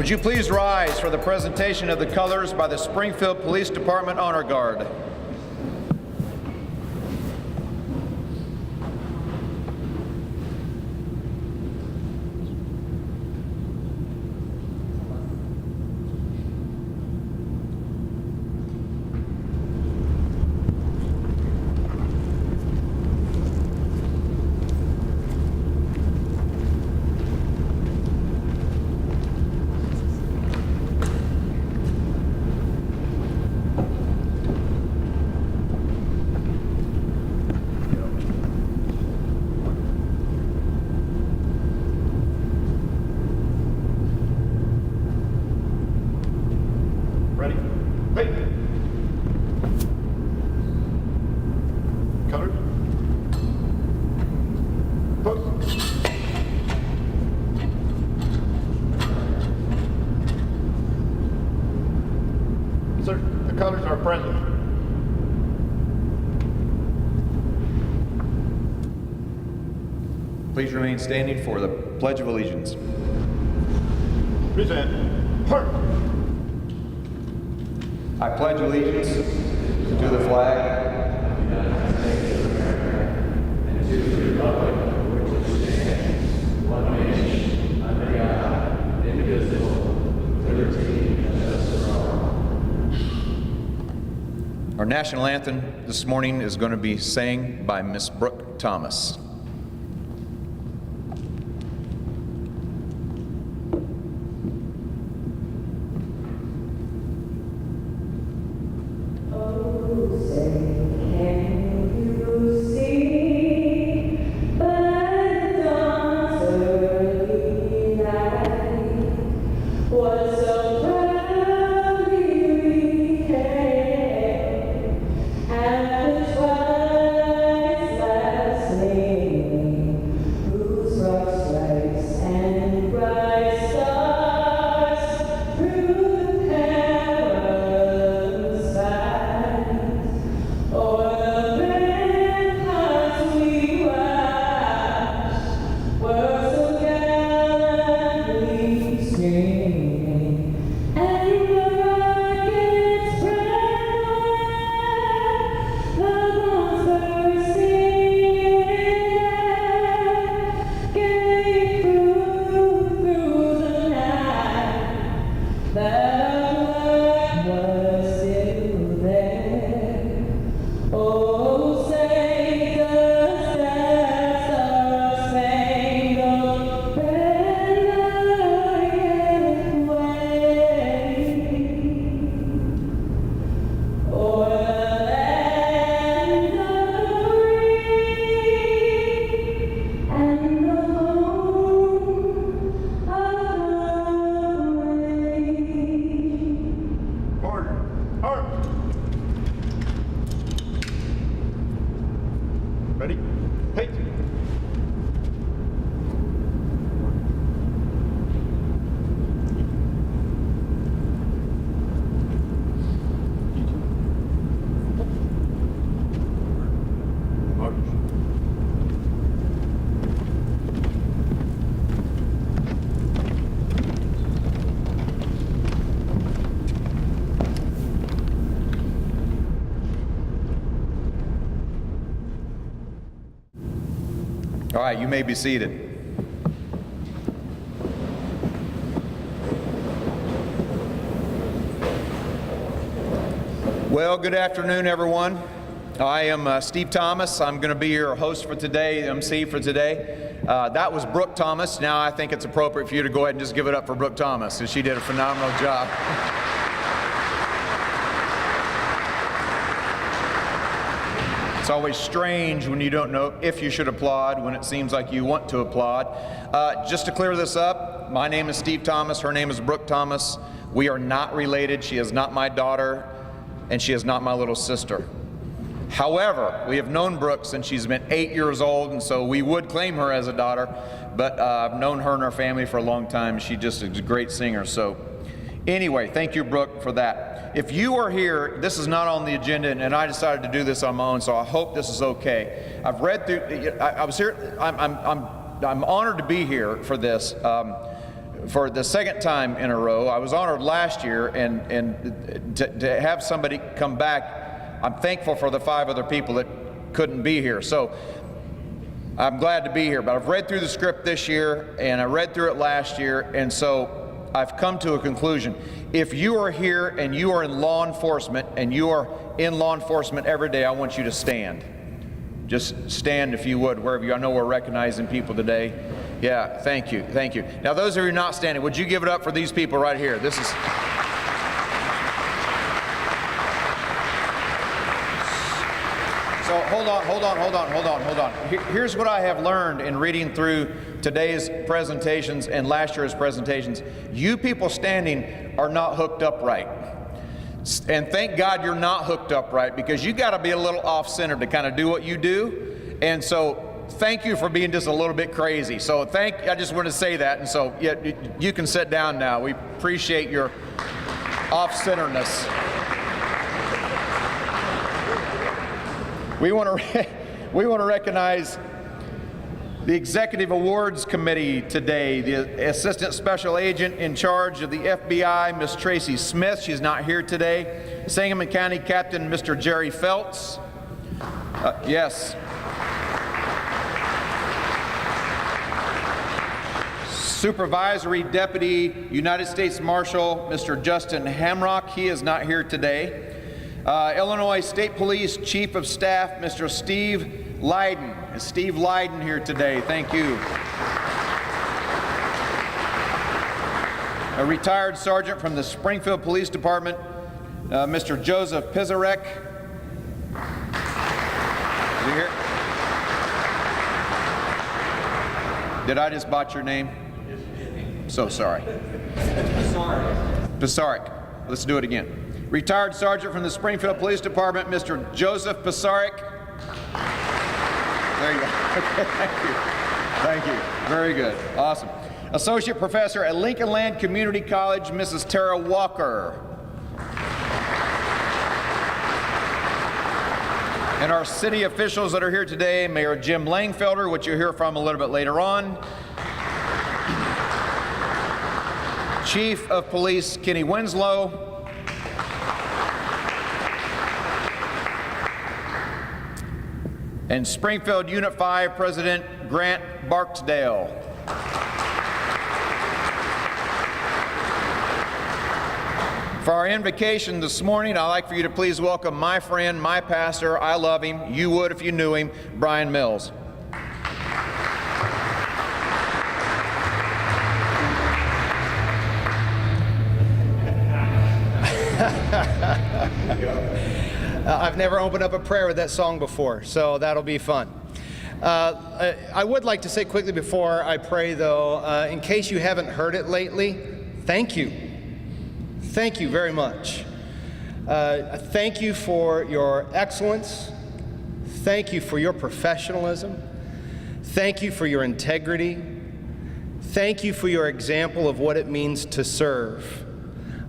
Would you please rise for the presentation of the colors by the Springfield Police Department Honor Guard? Ready? Hey! Colored. Post. Sir, the colors are present. Please remain standing for the Pledge of Allegiance. Present. Heart. I pledge allegiance to the flag of the United States of America and to the republic for which it stands, one nation, under God, indivisible, with liberty and justice for all. Our national anthem this morning is going to be sang by Miss Brooke Thomas. Ready? Hey! All right, you may be seated. Well, good afternoon, everyone. I am Steve Thomas. I'm going to be your host for today, MC for today. That was Brooke Thomas. Now I think it's appropriate for you to go ahead and just give it up for Brooke Thomas, because she did a phenomenal job. It's always strange when you don't know if you should applaud when it seems like you want to applaud. Just to clear this up, my name is Steve Thomas. Her name is Brooke Thomas. We are not related. She is not my daughter, and she is not my little sister. However, we have known Brooke since she's been 8 years old, and so we would claim her as a daughter, but I've known her and her family for a long time. She just is a great singer. So anyway, thank you, Brooke, for that. If you are here, this is not on the agenda, and I decided to do this on my own, so I hope this is okay. I've read through, I was here, I'm honored to be here for this. for the second time in a row. I was honored last year, and to have somebody come back, I'm thankful for the 5 other people that couldn't be here. So I'm glad to be here, but I've read through the script this year, and I read through it last year, and so I've come to a conclusion. If you are here and you are in law enforcement, and you are in law enforcement every day, I want you to stand. Just stand if you would, wherever you are. I know we're recognizing people today. Yeah, thank you, thank you. Now those of you not standing, would you give it up for these people right here? This is... So hold on. Here's what I have learned in reading through today's presentations and last year's presentations. You people standing are not hooked up right. And thank God you're not hooked up right, because you got to be a little off-center to kind of do what you do. And so thank you for being just a little bit crazy. So I just want to say that. And so yeah, you can sit down now. We appreciate your off-centerness. We want to recognize the Executive Awards Committee today. The Assistant Special Agent in charge of the FBI, Miss Tracy Smith. She's not here today. Sangamon County Captain, Mr. Jerry Feltz. Yes. Supervisory Deputy United States Marshal, Mr. Justin Hamrock. He is not here today. Illinois State Police Chief of Staff, Mr. Steve Lyden. Is Steve Lyden here today? Thank you. A retired sergeant from the Springfield Police Department, Mr. Joseph Pizarek. Is he here? Did I just botch your name? So sorry. Pizarek. Let's do it again. Retired Sergeant from the Springfield Police Department, Mr. Joseph Pizarek. There you go. Okay, thank you. Very good. Awesome. Associate Professor at Lincoln Land Community College, Mrs. Tara Walker. And our city officials that are here today, Mayor Jim Langfelder, which you'll hear from a little bit later on. Chief of Police Kenny Winslow. And Springfield Unit 5 President Grant Barksdale. For our invocation this morning, I'd like for you to please welcome my friend, my pastor, I love him, you would if you knew him, Brian Mills. I've never opened up a prayer with that song before, so that'll be fun. I would like to say quickly before I pray, though, in case you haven't heard it lately, thank you. Thank you very much. Thank you for your excellence. Thank you for your professionalism. Thank you for your integrity. Thank you for your example of what it means to serve.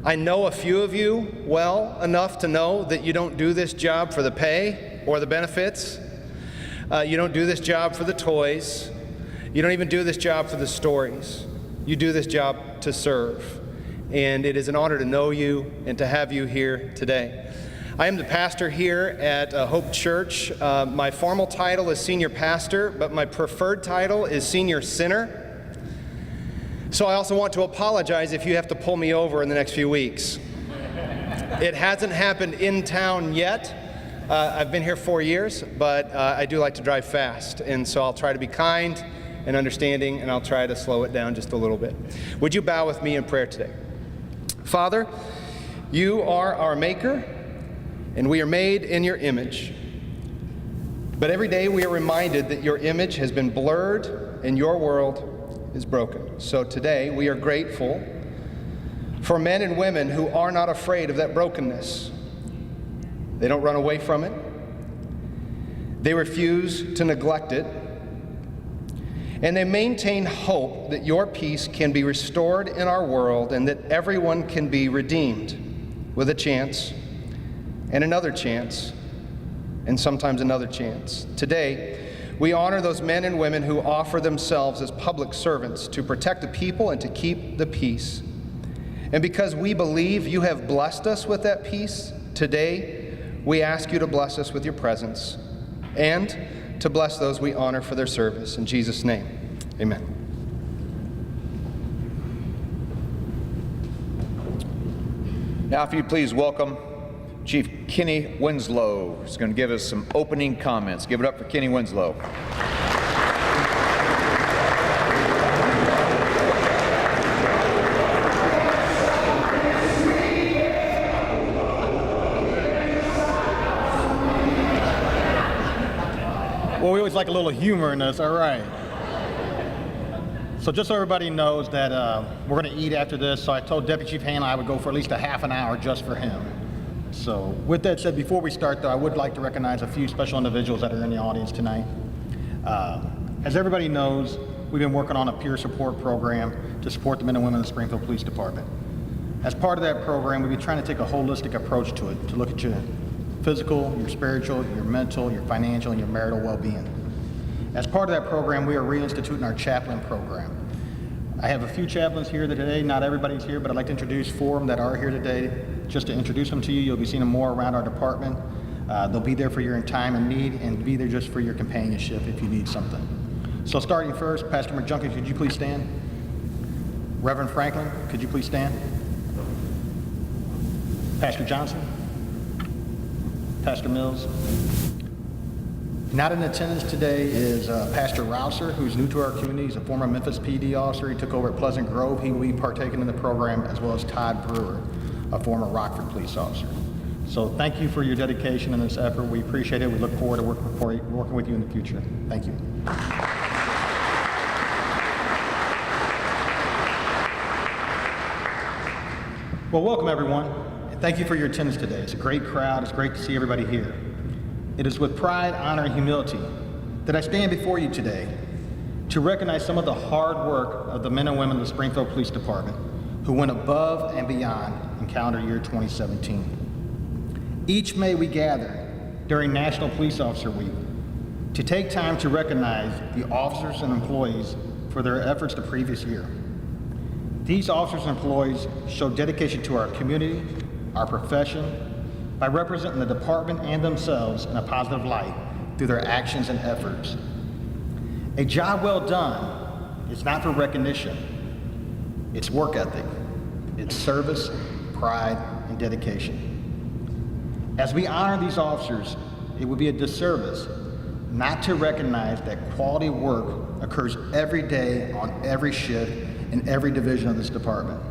I know a few of you well enough to know that you don't do this job for the pay or the benefits. You don't do this job for the toys. You don't even do this job for the stories. You do this job to serve. And it is an honor to know you and to have you here today. I am the pastor here at Hope Church. My formal title is senior pastor, but my preferred title is senior sinner. So I also want to apologize if you have to pull me over in the next few weeks. It hasn't happened in town yet. I've been here 4 years, but I do like to drive fast. And so I'll try to be kind and understanding, and I'll try to slow it down just a little bit. Would you bow with me in prayer today? Father, you are our maker, and we are made in your image. But every day we are reminded that your image has been blurred and your world is broken. So today we are grateful for men and women who are not afraid of that brokenness. They don't run away from it. They refuse to neglect it. And they maintain hope that your peace can be restored in our world and that everyone can be redeemed with a chance and another chance and sometimes another chance. Today, We honor those men and women who offer themselves as public servants to protect the people and to keep the peace. And because we believe you have blessed us with that peace, today we ask you to bless us with your presence and to bless those we honor for their service. In Jesus' name, amen. Now, if you'd please welcome Chief Kenny Winslow, who's going to give us some opening comments. Give it up for Kenny Winslow. Well, we always like a little humor in this, all right. So just so everybody knows that we're going to eat after this, so I told Deputy Chief Hanley I would go for at least a half an hour just for him. So with that said, before we start though, I would like to recognize a few special individuals that are in the audience tonight. As everybody knows, we've been working on a peer support program to support the men and women of the Springfield Police Department. As part of that program, we've been trying to take a holistic approach to it, to look at your physical, your spiritual, your mental, your financial, and your marital well-being. As part of that program, we are reinstituting our chaplain program. I have a few chaplains here today. Not everybody's here, but I'd like to introduce 4 of them that are here today. Just to introduce them to you, you'll be seeing them more around our department. They'll be there for your time and need, and be there just for your companionship if you need something. So starting first, Pastor McJunkin, could you please stand? Reverend Franklin, could you please stand? Pastor Johnson? Pastor Mills? Not in attendance today is Pastor Rouser, who's new to our community. He's a former Memphis PD officer. He took over at Pleasant Grove. He will be partaking in the program, as well as Todd Brewer, a former Rockford police officer. So thank you for your dedication in this effort. We appreciate it. We look forward to working with you in the future. Thank you. Well, welcome everyone, and thank you for your attendance today. It's a great crowd. It's great to see everybody here. It is with pride, honor, and humility that I stand before you today to recognize some of the hard work of the men and women of the Springfield Police Department who went above and beyond in calendar year 2017. Each May we gather during National Police Officer Week to take time to recognize the officers and employees for their efforts the previous year. These officers and employees show dedication to our community, our profession, by representing the department and themselves in a positive light through their actions and efforts. A job well done is not for recognition. It's work ethic. It's service, pride, and dedication. As we honor these officers, it would be a disservice not to recognize that quality work occurs every day on every shift in every division of this department.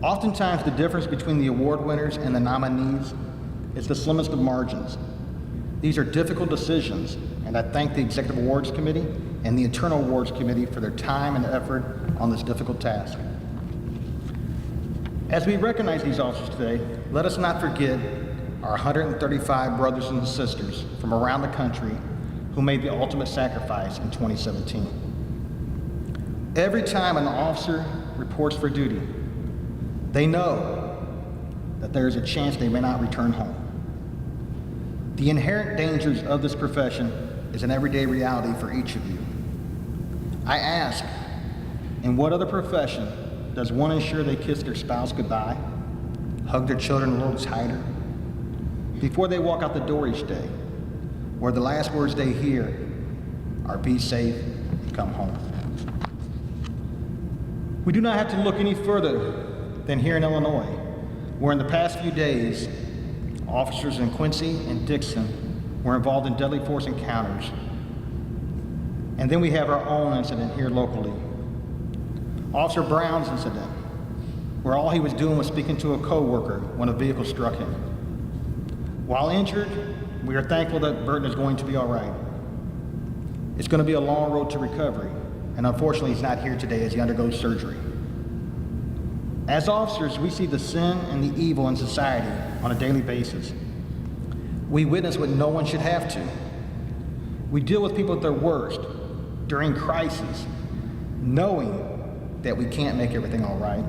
Oftentimes, the difference between the award winners and the nominees is the slimmest of margins. These are difficult decisions, and I thank the Executive Awards Committee and the Internal Awards Committee for their time and effort on this difficult task. As we recognize these officers today, let us not forget our 135 brothers and sisters from around the country who made the ultimate sacrifice in 2017. Every time an officer reports for duty, they know that there is a chance they may not return home. The inherent dangers of this profession is an everyday reality for each of you. I ask, in what other profession does one ensure they kiss their spouse goodbye, hug their children a little tighter, before they walk out the door each day, where the last words they hear are be safe and come home? We do not have to look any further than here in Illinois, where in the past few days, officers in Quincy and Dixon were involved in deadly force encounters. And then we have our own incident here locally. Officer Brown's incident, where all he was doing was speaking to a coworker when a vehicle struck him. While injured, we are thankful that Burton is going to be all right. It's going to be a long road to recovery, and unfortunately he's not here today as he undergoes surgery. As officers, we see the sin and the evil in society on a daily basis. We witness what no one should have to. We deal with people at their worst during crises, knowing that we can't make everything all right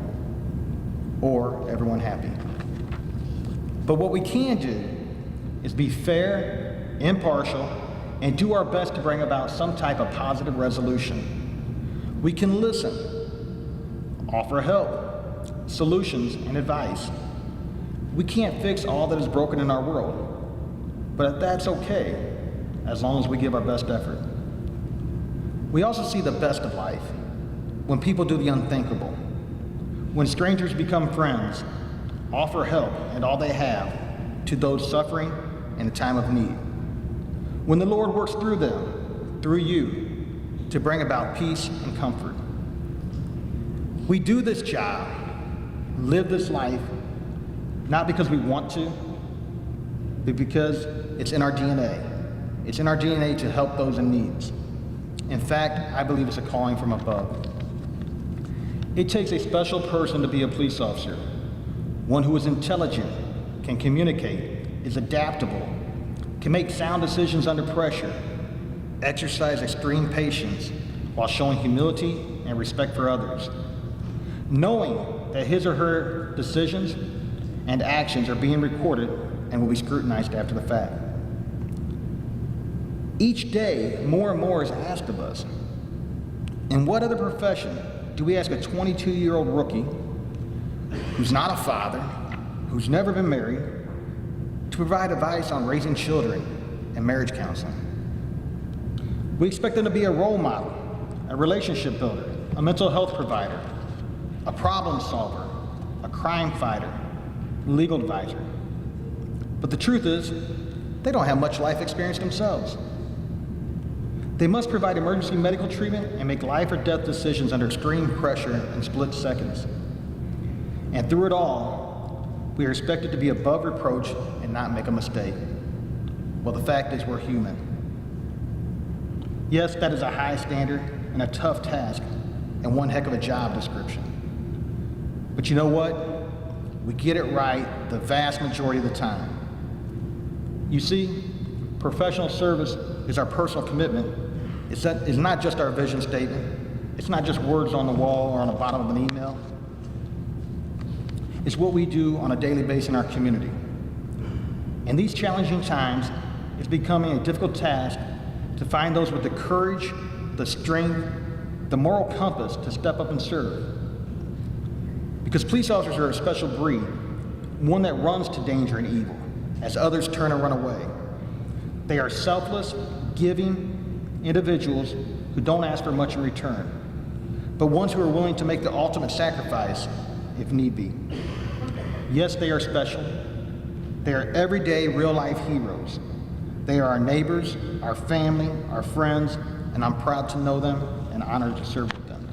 or everyone happy. But what we can do is be fair, impartial, and do our best to bring about some type of positive resolution. We can listen, offer help, solutions, and advice. We can't fix all that is broken in our world, but that's okay, as long as we give our best effort. We also see the best of life, when people do the unthinkable, when strangers become friends, offer help and all they have to those suffering in a time of need. When the Lord works through them, through you, to bring about peace and comfort. We do this job, live this life, not because we want to, but because it's in our DNA. It's in our DNA to help those in need. In fact, I believe it's a calling from above. It takes a special person to be a police officer, one who is intelligent, can communicate, is adaptable, can make sound decisions under pressure, exercise extreme patience while showing humility and respect for others, knowing that his or her decisions and actions are being recorded and will be scrutinized after the fact. Each day, more and more is asked of us. In what other profession do we ask a 22-year-old rookie who's not a father, who's never been married, to provide advice on raising children and marriage counseling? We expect them to be a role model, a relationship builder, a mental health provider, a problem solver, a crime fighter, legal advisor. But the truth is, they don't have much life experience themselves. They must provide emergency medical treatment and make life or death decisions under extreme pressure in split seconds. And through it all, we are expected to be above reproach and not make a mistake. Well, the fact is we're human. Yes, that is a high standard and a tough task and one heck of a job description. But you know what? We get it right the vast majority of the time. You see, professional service is our personal commitment. It's not just our vision statement. It's not just words on the wall or on the bottom of an email. It's what we do on a daily basis in our community. In these challenging times, it's becoming a difficult task to find those with the courage, the strength, the moral compass to step up and serve. Because police officers are a special breed, one that runs to danger and evil as others turn and run away. They are selfless, giving individuals who don't ask for much in return, but ones who are willing to make the ultimate sacrifice if need be. Yes, they are special. They are everyday, real-life heroes. They are our neighbors, our family, our friends, and I'm proud to know them and honored to serve with them.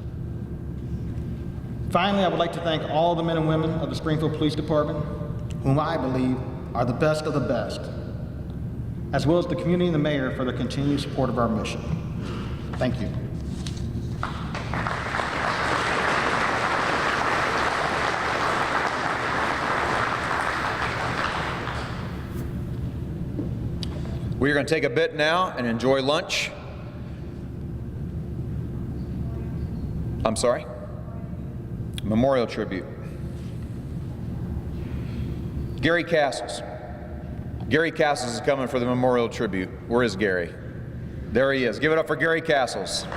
Finally, I would like to thank all the men and women of the Springfield Police Department, whom I believe are the best of the best, as well as the community and the mayor for their continued support of our mission. Thank you. We're going to take a bit now and enjoy lunch. I'm sorry? Memorial tribute. Gary Castles. Gary Castles is coming for the memorial tribute. Where is Gary? There he is. Give it up for Gary Castles.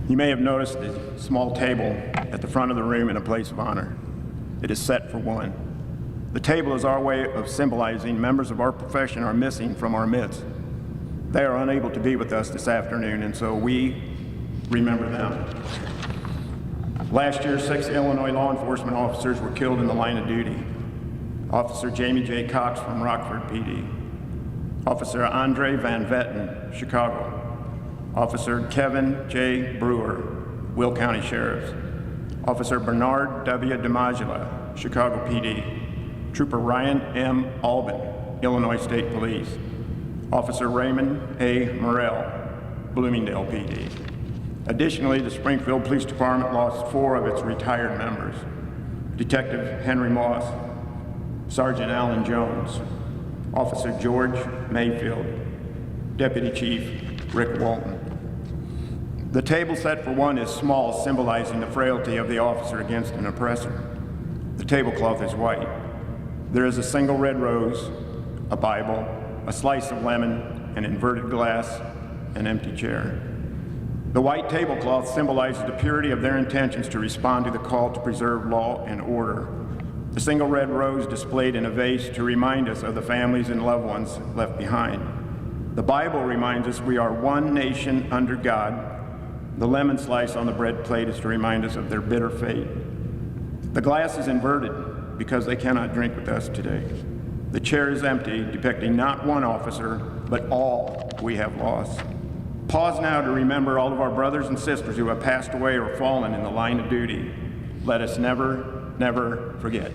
You may have noticed a small table at the front of the room in a place of honor. It is set for one. The table is our way of symbolizing members of our profession are missing from our midst. They are unable to be with us this afternoon, and so we remember them. Last year, 6 Illinois law enforcement officers were killed in the line of duty. Officer Jamie J. Cox from Rockford PD. Officer Andre Van Vetten, Chicago. Officer Kevin J. Brewer, Will County Sheriff's. Officer Bernard W. DiMaggio, Chicago PD. Trooper Ryan M. Albin, Illinois State Police. Officer Raymond A. Morrell, Bloomingdale PD. Additionally, the Springfield Police Department lost 4 of its retired members. Detective Henry Moss, Sergeant Alan Jones, Officer George Mayfield, Deputy Chief Rick Walton. The table set for one is small, symbolizing the frailty of the officer against an oppressor. The tablecloth is white. There is a single red rose, a Bible, a slice of lemon, an inverted glass, an empty chair. The white tablecloth symbolizes the purity of their intentions to respond to the call to preserve law and order. The single red rose displayed in a vase to remind us of the families and loved ones left behind. The Bible reminds us we are one nation under God. The lemon slice on the bread plate is to remind us of their bitter fate. The glass is inverted because they cannot drink with us today. The chair is empty, depicting not one officer, but all we have lost. Pause now to remember all of our brothers and sisters who have passed away or fallen in the line of duty. Let us never, never forget.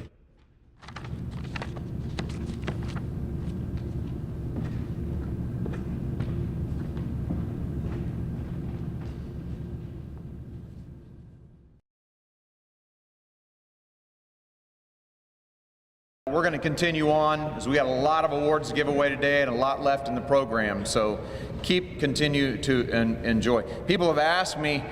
We're going to continue on as we got a lot of awards to give away today and a lot left in the program, so continue to enjoy. People have asked me,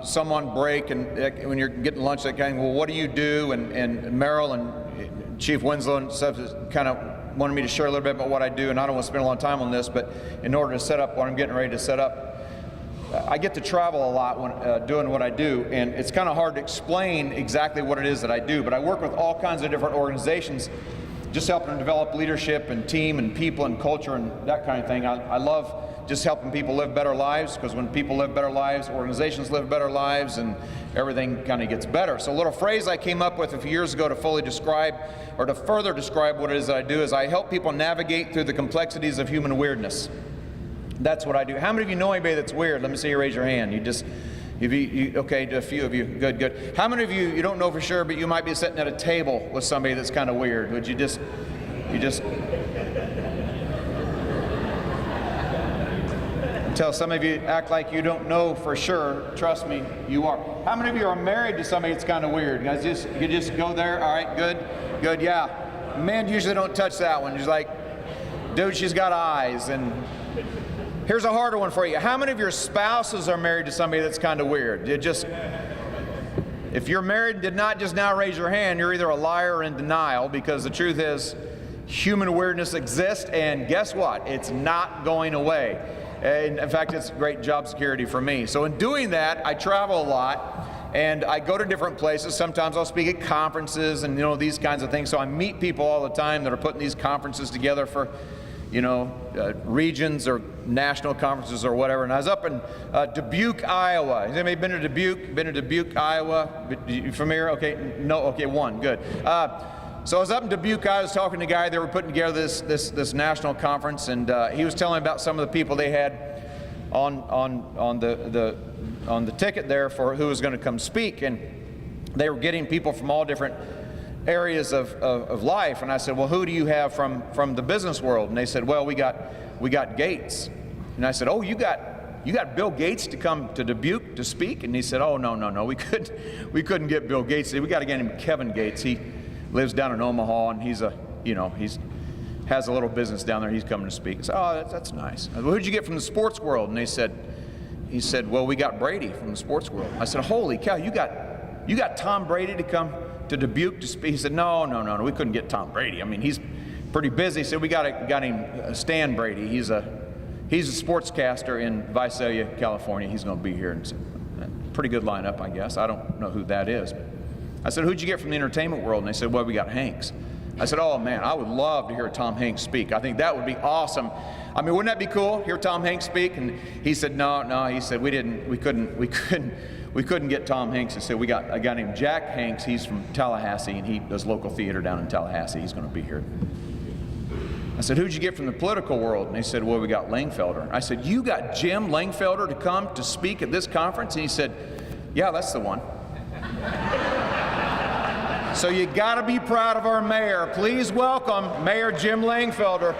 some on break and when you're getting lunch, that kind of, well, what do you do? And Merrill and Chief Winslow and stuff kind of wanted me to share a little bit about what I do, and I don't want to spend a long time on this, but in order to set up what I'm getting ready to set up, I get to travel a lot when doing what I do, and it's kind of hard to explain exactly what it is that I do, but I work with all kinds of different organizations, just helping them develop leadership and team and people and culture and that kind of thing. I love just helping people live better lives, because when people live better lives, organizations live better lives, and everything kind of gets better. So a little phrase I came up with a few years ago to fully describe, or to further describe what it is that I do, is I help people navigate through the complexities of human weirdness. That's what I do. How many of you know anybody that's weird? Let me see you raise your hand. Okay, a few of you. Good, good. How many of you don't know for sure, but you might be sitting at a table with somebody that's kind of weird? Would you just tell some of you act like you don't know for sure. Trust me, you are. How many of you are married to somebody that's kind of weird? You guys you just go there. All right, good, yeah. Men usually don't touch that one. Just like, dude, she's got eyes. And here's a harder one for you. How many of your spouses are married to somebody that's kind of weird? If you're married and did not just now raise your hand, you're either a liar or in denial, because the truth is human weirdness exists, and guess what? It's not going away. And in fact, it's great job security for me. So in doing that, I travel a lot, and I go to different places. Sometimes I'll speak at conferences and these kinds of things. So I meet people all the time that are putting these conferences together for regions or national conferences or whatever. And I was up in Dubuque, Iowa. Has anybody been to Dubuque? Been to Dubuque, Iowa? You familiar? Okay, no. Okay, one. Good. So I was up in Dubuque. I was talking to a guy. They were putting together this national conference, and he was telling me about some of the people they had on the ticket there for who was going to come speak, and they were getting people from all different areas of life. And I said, well, who do you have from the business world? And they said, well, we got Gates. And I said, oh, you got Bill Gates to come to Dubuque to speak? And he said, oh, no, we couldn't get Bill Gates. We got a guy named Kevin Gates. He lives down in Omaha, and he's has a little business down there. He's coming to speak. I said, oh, that's nice. I said, well, who'd you get from the sports world? And he said, well, we got Brady from the sports world. I said, holy cow, you got Tom Brady to come to Dubuque to speak? He said, no, we couldn't get Tom Brady. I mean, he's pretty busy. He said, we got him Stan Brady. He's a sportscaster in Visalia, California. He's going to be here. And said, pretty good lineup, I guess. I don't know who that is. But I said, who'd you get from the entertainment world? And they said, well, we got Hanks. I said, oh man, I would love to hear Tom Hanks speak. I think that would be awesome. I mean, wouldn't that be cool? Hear Tom Hanks speak? And he said, no. He said, we couldn't get Tom Hanks. He said, we got a guy named Jack Hanks. He's from Tallahassee, and he does local theater down in Tallahassee. He's going to be here. I said, who'd you get from the political world? And they said, well, we got Langfelder. I said, you got Jim Langfelder to come to speak at this conference? And he said, yeah, that's the one. So you got to be proud of our mayor. Please welcome Mayor Jim Langfelder.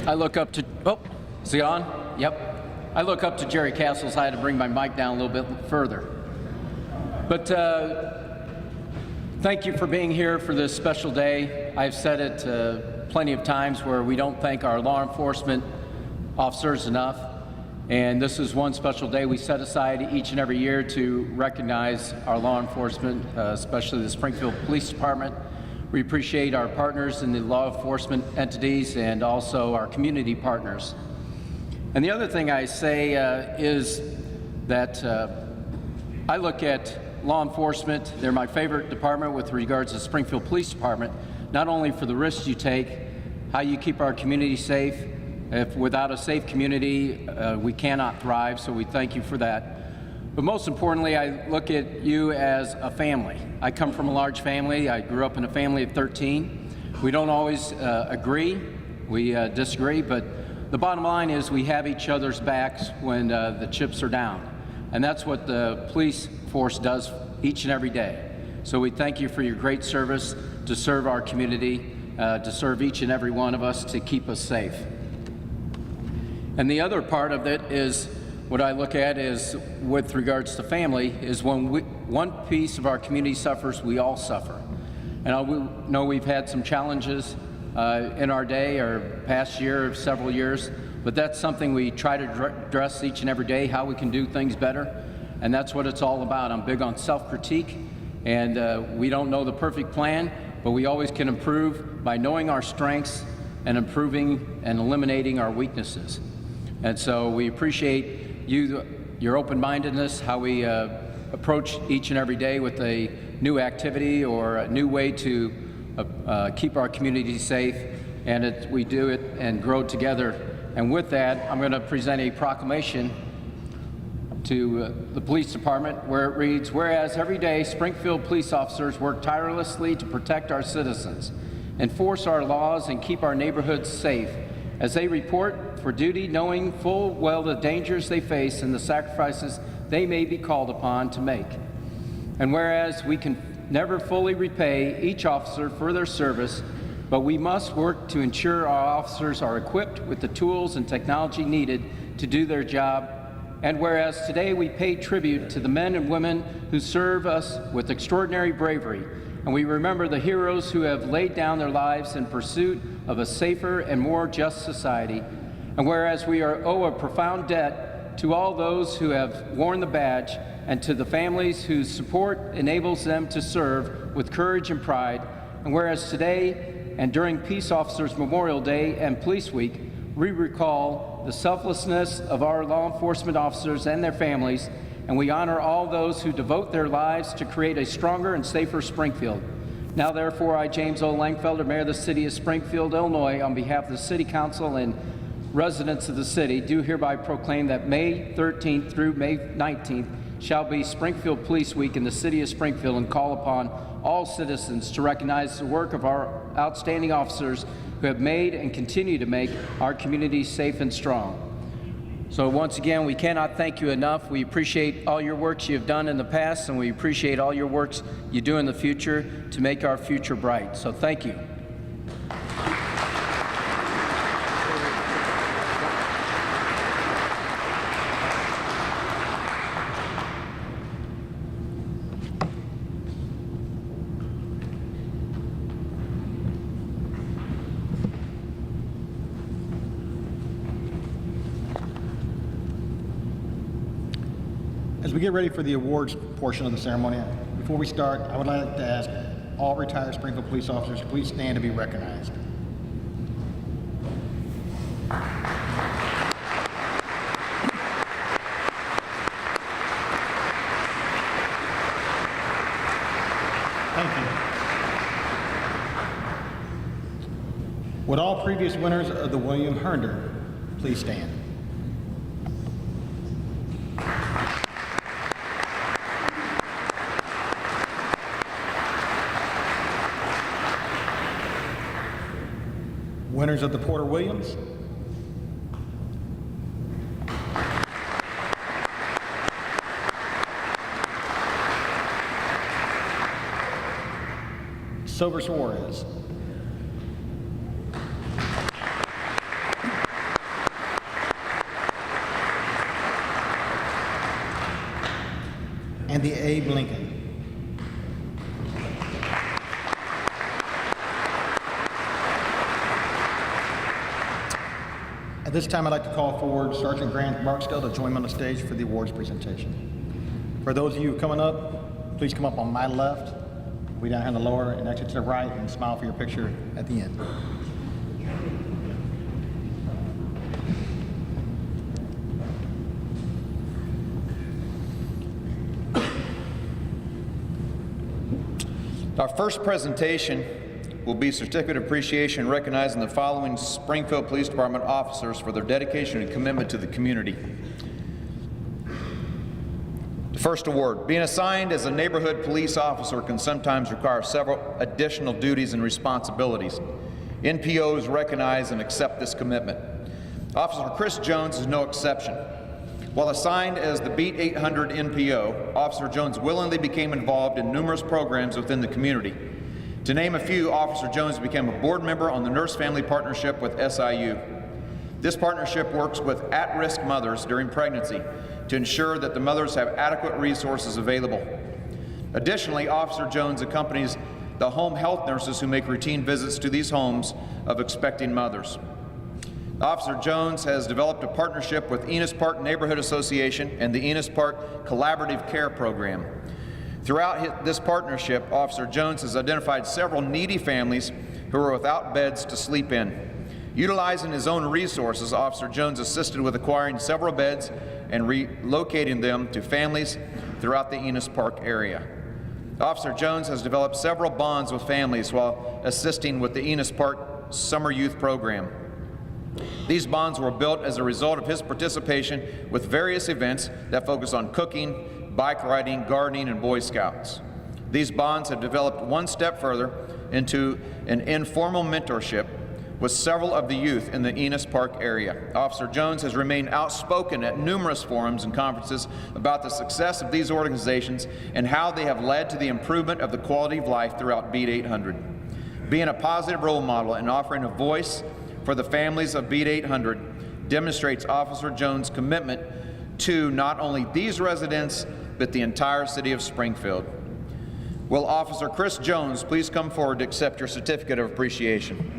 I look up to, oh, is it on? Yep. I look up to Jerry Castles. I had to bring my mic down a little bit further. But thank you for being here for this special day. I've said it plenty of times where we don't thank our law enforcement officers enough. And this is one special day we set aside each and every year to recognize our law enforcement, especially the Springfield Police Department. We appreciate our partners in the law enforcement entities and also our community partners. And the other thing I say is that I look at law enforcement, they're my favorite department with regards to the Springfield Police Department, not only for the risks you take, how you keep our community safe. If without a safe community, we cannot thrive, so we thank you for that. But most importantly, I look at you as a family. I come from a large family. I grew up in a family of 13. We don't always agree, we disagree, but the bottom line is we have each other's backs when the chips are down. And that's what the police force does each and every day. So we thank you for your great service to serve our community, to serve each and every one of us, to keep us safe. And the other part of it is what I look at is with regards to family is when one piece of our community suffers, we all suffer. And I know we've had some challenges in our day or past year or several years, but that's something we try to address each and every day, how we can do things better. And that's what it's all about. I'm big on self-critique, and we don't know the perfect plan, but we always can improve by knowing our strengths and improving and eliminating our weaknesses. And so we appreciate your open-mindedness, how we approach each and every day with a new activity or a new way to keep our community safe, and we do it and grow together. And with that, I'm going to present a proclamation to the police department where it reads, whereas every day Springfield police officers work tirelessly to protect our citizens, enforce our laws, and keep our neighborhoods safe as they report for duty, knowing full well the dangers they face and the sacrifices they may be called upon to make. And whereas we can never fully repay each officer for their service, but we must work to ensure our officers are equipped with the tools and technology needed to do their job. And whereas today we pay tribute to the men and women who serve us with extraordinary bravery, and we remember the heroes who have laid down their lives in pursuit of a safer and more just society. And whereas we owe a profound debt to all those who have worn the badge and to the families whose support enables them to serve with courage and pride. And whereas today and during Peace Officers Memorial Day and Police Week, we recall the selflessness of our law enforcement officers and their families, and we honor all those who devote their lives to create a stronger and safer Springfield. Now, therefore, I, James O. Langfelder, Mayor of the City of Springfield, Illinois, on behalf of the City Council and residents of the city, do hereby proclaim that May 13th through May 19th shall be Springfield Police Week in the City of Springfield, and call upon all citizens to recognize the work of our outstanding officers who have made and continue to make our community safe and strong. So once again, we cannot thank you enough. We appreciate all your works you've done in the past, and we appreciate all your works you do in the future to make our future bright. So thank you. As we get ready for the awards portion of the ceremony, before we start, I would like to ask all retired Springfield police officers to please stand to be recognized. Thank you. Would all previous winners of the William Herndon please stand? Winners of the Porter Williams. Silver Suarez. and the Abe Lincoln. At this time, I'd like to call forward Sergeant Grant Barksdale to join me on the stage for the awards presentation. For those of you coming up, please come up on my left, way down here on the lower, and exit to the right, and smile for your picture at the end. Our first presentation will be certificate of appreciation recognizing the following Springfield Police Department officers for their dedication and commitment to the community. The first award, being assigned as a neighborhood police officer can sometimes require several additional duties and responsibilities. NPOs recognize and accept this commitment. Officer Chris Jones is no exception. While assigned as the Beat 800 NPO, Officer Jones willingly became involved in numerous programs within the community. To name a few, Officer Jones became a board member on the Nurse Family Partnership with SIU. This partnership works with at-risk mothers during pregnancy to ensure that the mothers have adequate resources available. Additionally, Officer Jones accompanies the home health nurses who make routine visits to these homes of expecting mothers. Officer Jones has developed a partnership with Enos Park Neighborhood Association and the Enos Park Collaborative Care Program. Throughout this partnership, Officer Jones has identified several needy families who are without beds to sleep in. Utilizing his own resources, Officer Jones assisted with acquiring several beds and relocating them to families throughout the Enos Park area. Officer Jones has developed several bonds with families while assisting with the Enos Park Summer Youth Program. These bonds were built as a result of his participation with various events that focus on cooking, bike riding, gardening, and Boy Scouts. These bonds have developed one step further into an informal mentorship with several of the youth in the Enos Park area. Officer Jones has remained outspoken at numerous forums and conferences about the success of these organizations and how they have led to the improvement of the quality of life throughout Beat 800. Being a positive role model and offering a voice for the families of Beat 800 demonstrates Officer Jones' commitment to not only these residents, but the entire city of Springfield. Will Officer Chris Jones please come forward to accept your certificate of appreciation?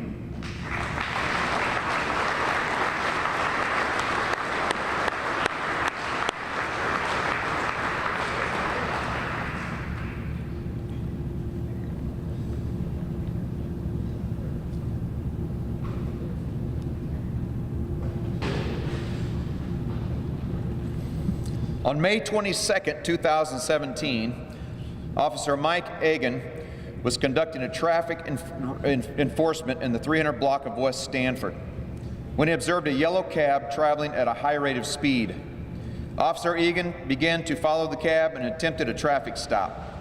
On May 22, 2017, Officer Mike Agan was conducting a traffic enforcement in the 300 block of West Stanford when he observed a yellow cab traveling at a high rate of speed. Officer Egan began to follow the cab and attempted a traffic stop.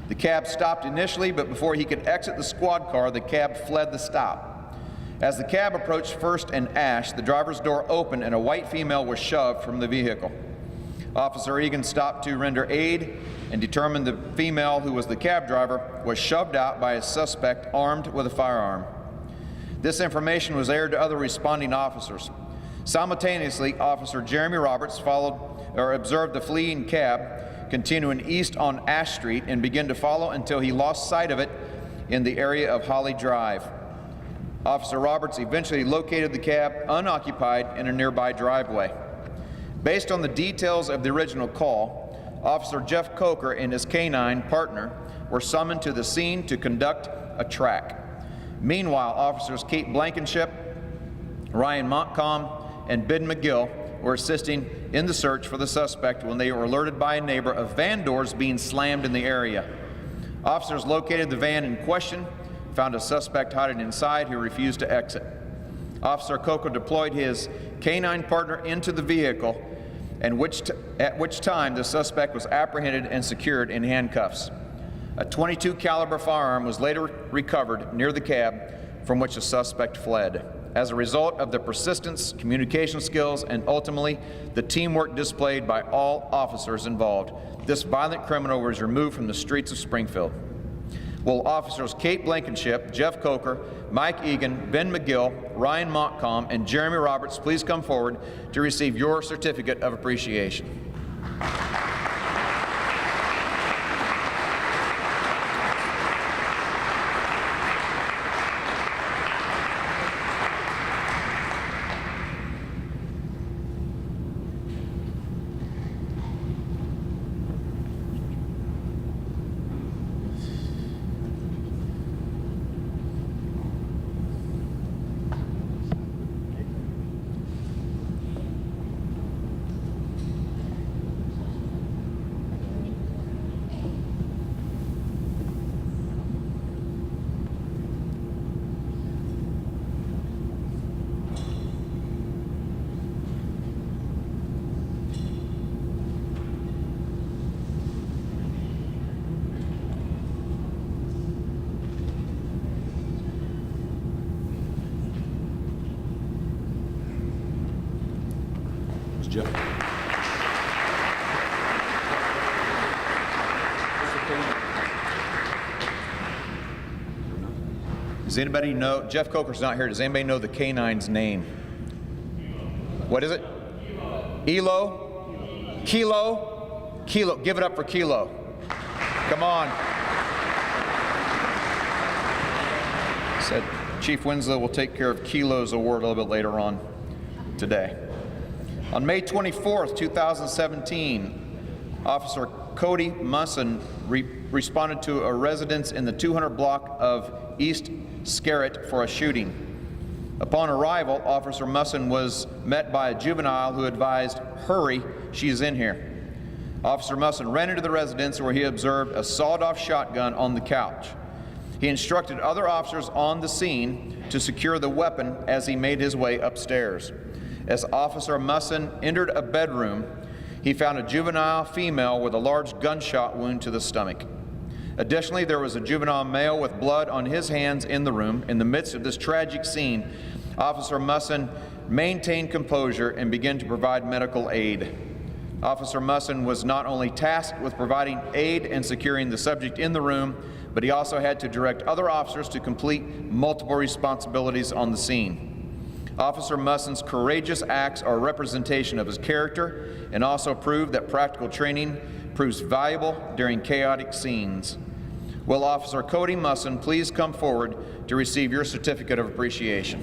The cab stopped initially, but before he could exit the squad car, the cab fled the stop. As the cab approached First and Ash, the driver's door opened and a white female was shoved from the vehicle. Officer Egan stopped to render aid and determined the female, who was the cab driver, was shoved out by a suspect armed with a firearm. This information was aired to other responding officers. Simultaneously, Officer Jeremy Roberts observed the fleeing cab continuing east on Ash Street and began to follow until he lost sight of it in the area of Holly Drive. Officer Roberts eventually located the cab unoccupied in a nearby driveway. Based on the details of the original call, Officer Jeff Coker and his K-9 partner were summoned to the scene to conduct a track. Meanwhile, Officers Kate Blankenship, Ryan Montcalm, and Ben McGill were assisting in the search for the suspect when they were alerted by a neighbor of van doors being slammed in the area. Officers located the van in question, found a suspect hiding inside who refused to exit. Officer Coker deployed his K-9 partner into the vehicle, at which time the suspect was apprehended and secured in handcuffs. A .22 caliber firearm was later recovered near the cab from which the suspect fled. As a result of the persistence, communication skills, and ultimately the teamwork displayed by all officers involved, this violent criminal was removed from the streets of Springfield. Will Officers Kate Blankenship, Jeff Coker, Mike Egan, Ben McGill, Ryan Montcalm, and Jeremy Roberts please come forward to receive your certificate of appreciation? Does anybody know? Jeff Coker's not here. Does anybody know the canine's name? What is it? Elo? Kilo? Kilo. Give it up for Kilo. Come on. Said Chief Winslow will take care of Kilo's award a little bit later on today. On May 24th, 2017, Officer Cody Musson responded to a residence in the 200 block of East Scarrett for a shooting. Upon arrival, Officer Musson was met by a juvenile who advised, "Hurry, she's in here." Officer Musson ran into the residence where he observed a sawed-off shotgun on the couch. He instructed other officers on the scene to secure the weapon as he made his way upstairs. As Officer Musson entered a bedroom, he found a juvenile female with a large gunshot wound to the stomach. Additionally, there was a juvenile male with blood on his hands in the room. In the midst of this tragic scene, Officer Musson maintained composure and began to provide medical aid. Officer Musson was not only tasked with providing aid and securing the subject in the room, but he also had to direct other officers to complete multiple responsibilities on the scene. Officer Musson's courageous acts are a representation of his character and also prove that practical training proves valuable during chaotic scenes. Will Officer Cody Musson please come forward to receive your certificate of appreciation?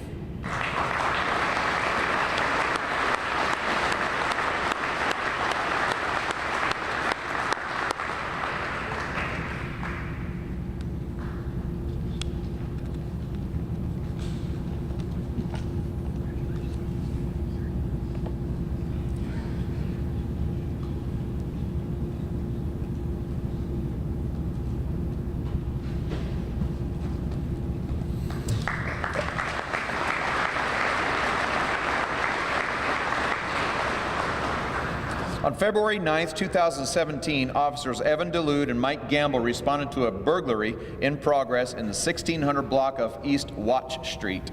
On February 9th, 2017, officers Evan DeLude and Mike Gamble responded to a burglary in progress in the 1600 block of East Watch Street.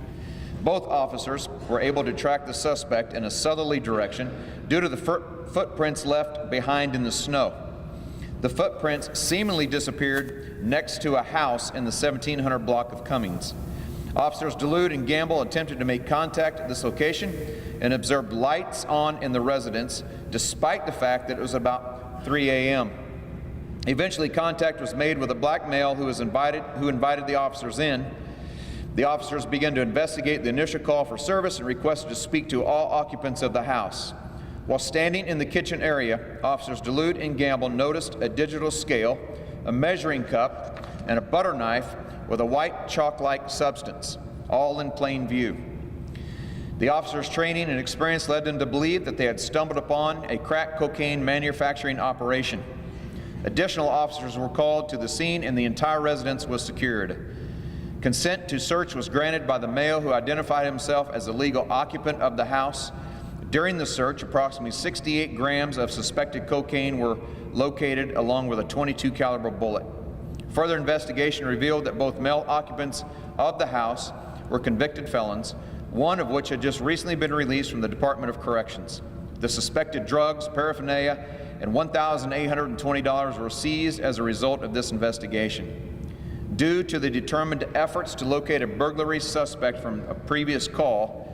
Both officers were able to track the suspect in a southerly direction due to the footprints left behind in the snow. The footprints seemingly disappeared next to a house in the 1700 block of Cummings. Officers DeLude and Gamble attempted to make contact at this location and observed lights on in the residence, despite the fact that it was about 3 a.m. Eventually, contact was made with a black male who invited the officers in. The officers began to investigate the initial call for service and requested to speak to all occupants of the house. While standing in the kitchen area, officers DeLude and Gamble noticed a digital scale, a measuring cup, and a butter knife with a white chalk-like substance, all in plain view. The officers' training and experience led them to believe that they had stumbled upon a crack cocaine manufacturing operation. Additional officers were called to the scene and the entire residence was secured. Consent to search was granted by the male who identified himself as the legal occupant of the house. During the search, approximately 68 grams of suspected cocaine were located along with a .22 caliber bullet. Further investigation revealed that both male occupants of the house were convicted felons, one of which had just recently been released from the Department of Corrections. The suspected drugs, paraphernalia, and $1,820 were seized as a result of this investigation. Due to the determined efforts to locate a burglary suspect from a previous call,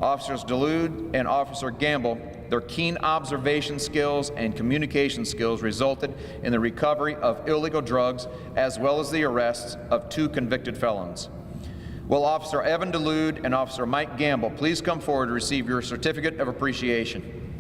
Officers DeLude and Officer Gamble, their keen observation skills and communication skills resulted in the recovery of illegal drugs as well as the arrests of 2 convicted felons. Will Officer Evan DeLude and Officer Mike Gamble please come forward to receive your certificate of appreciation?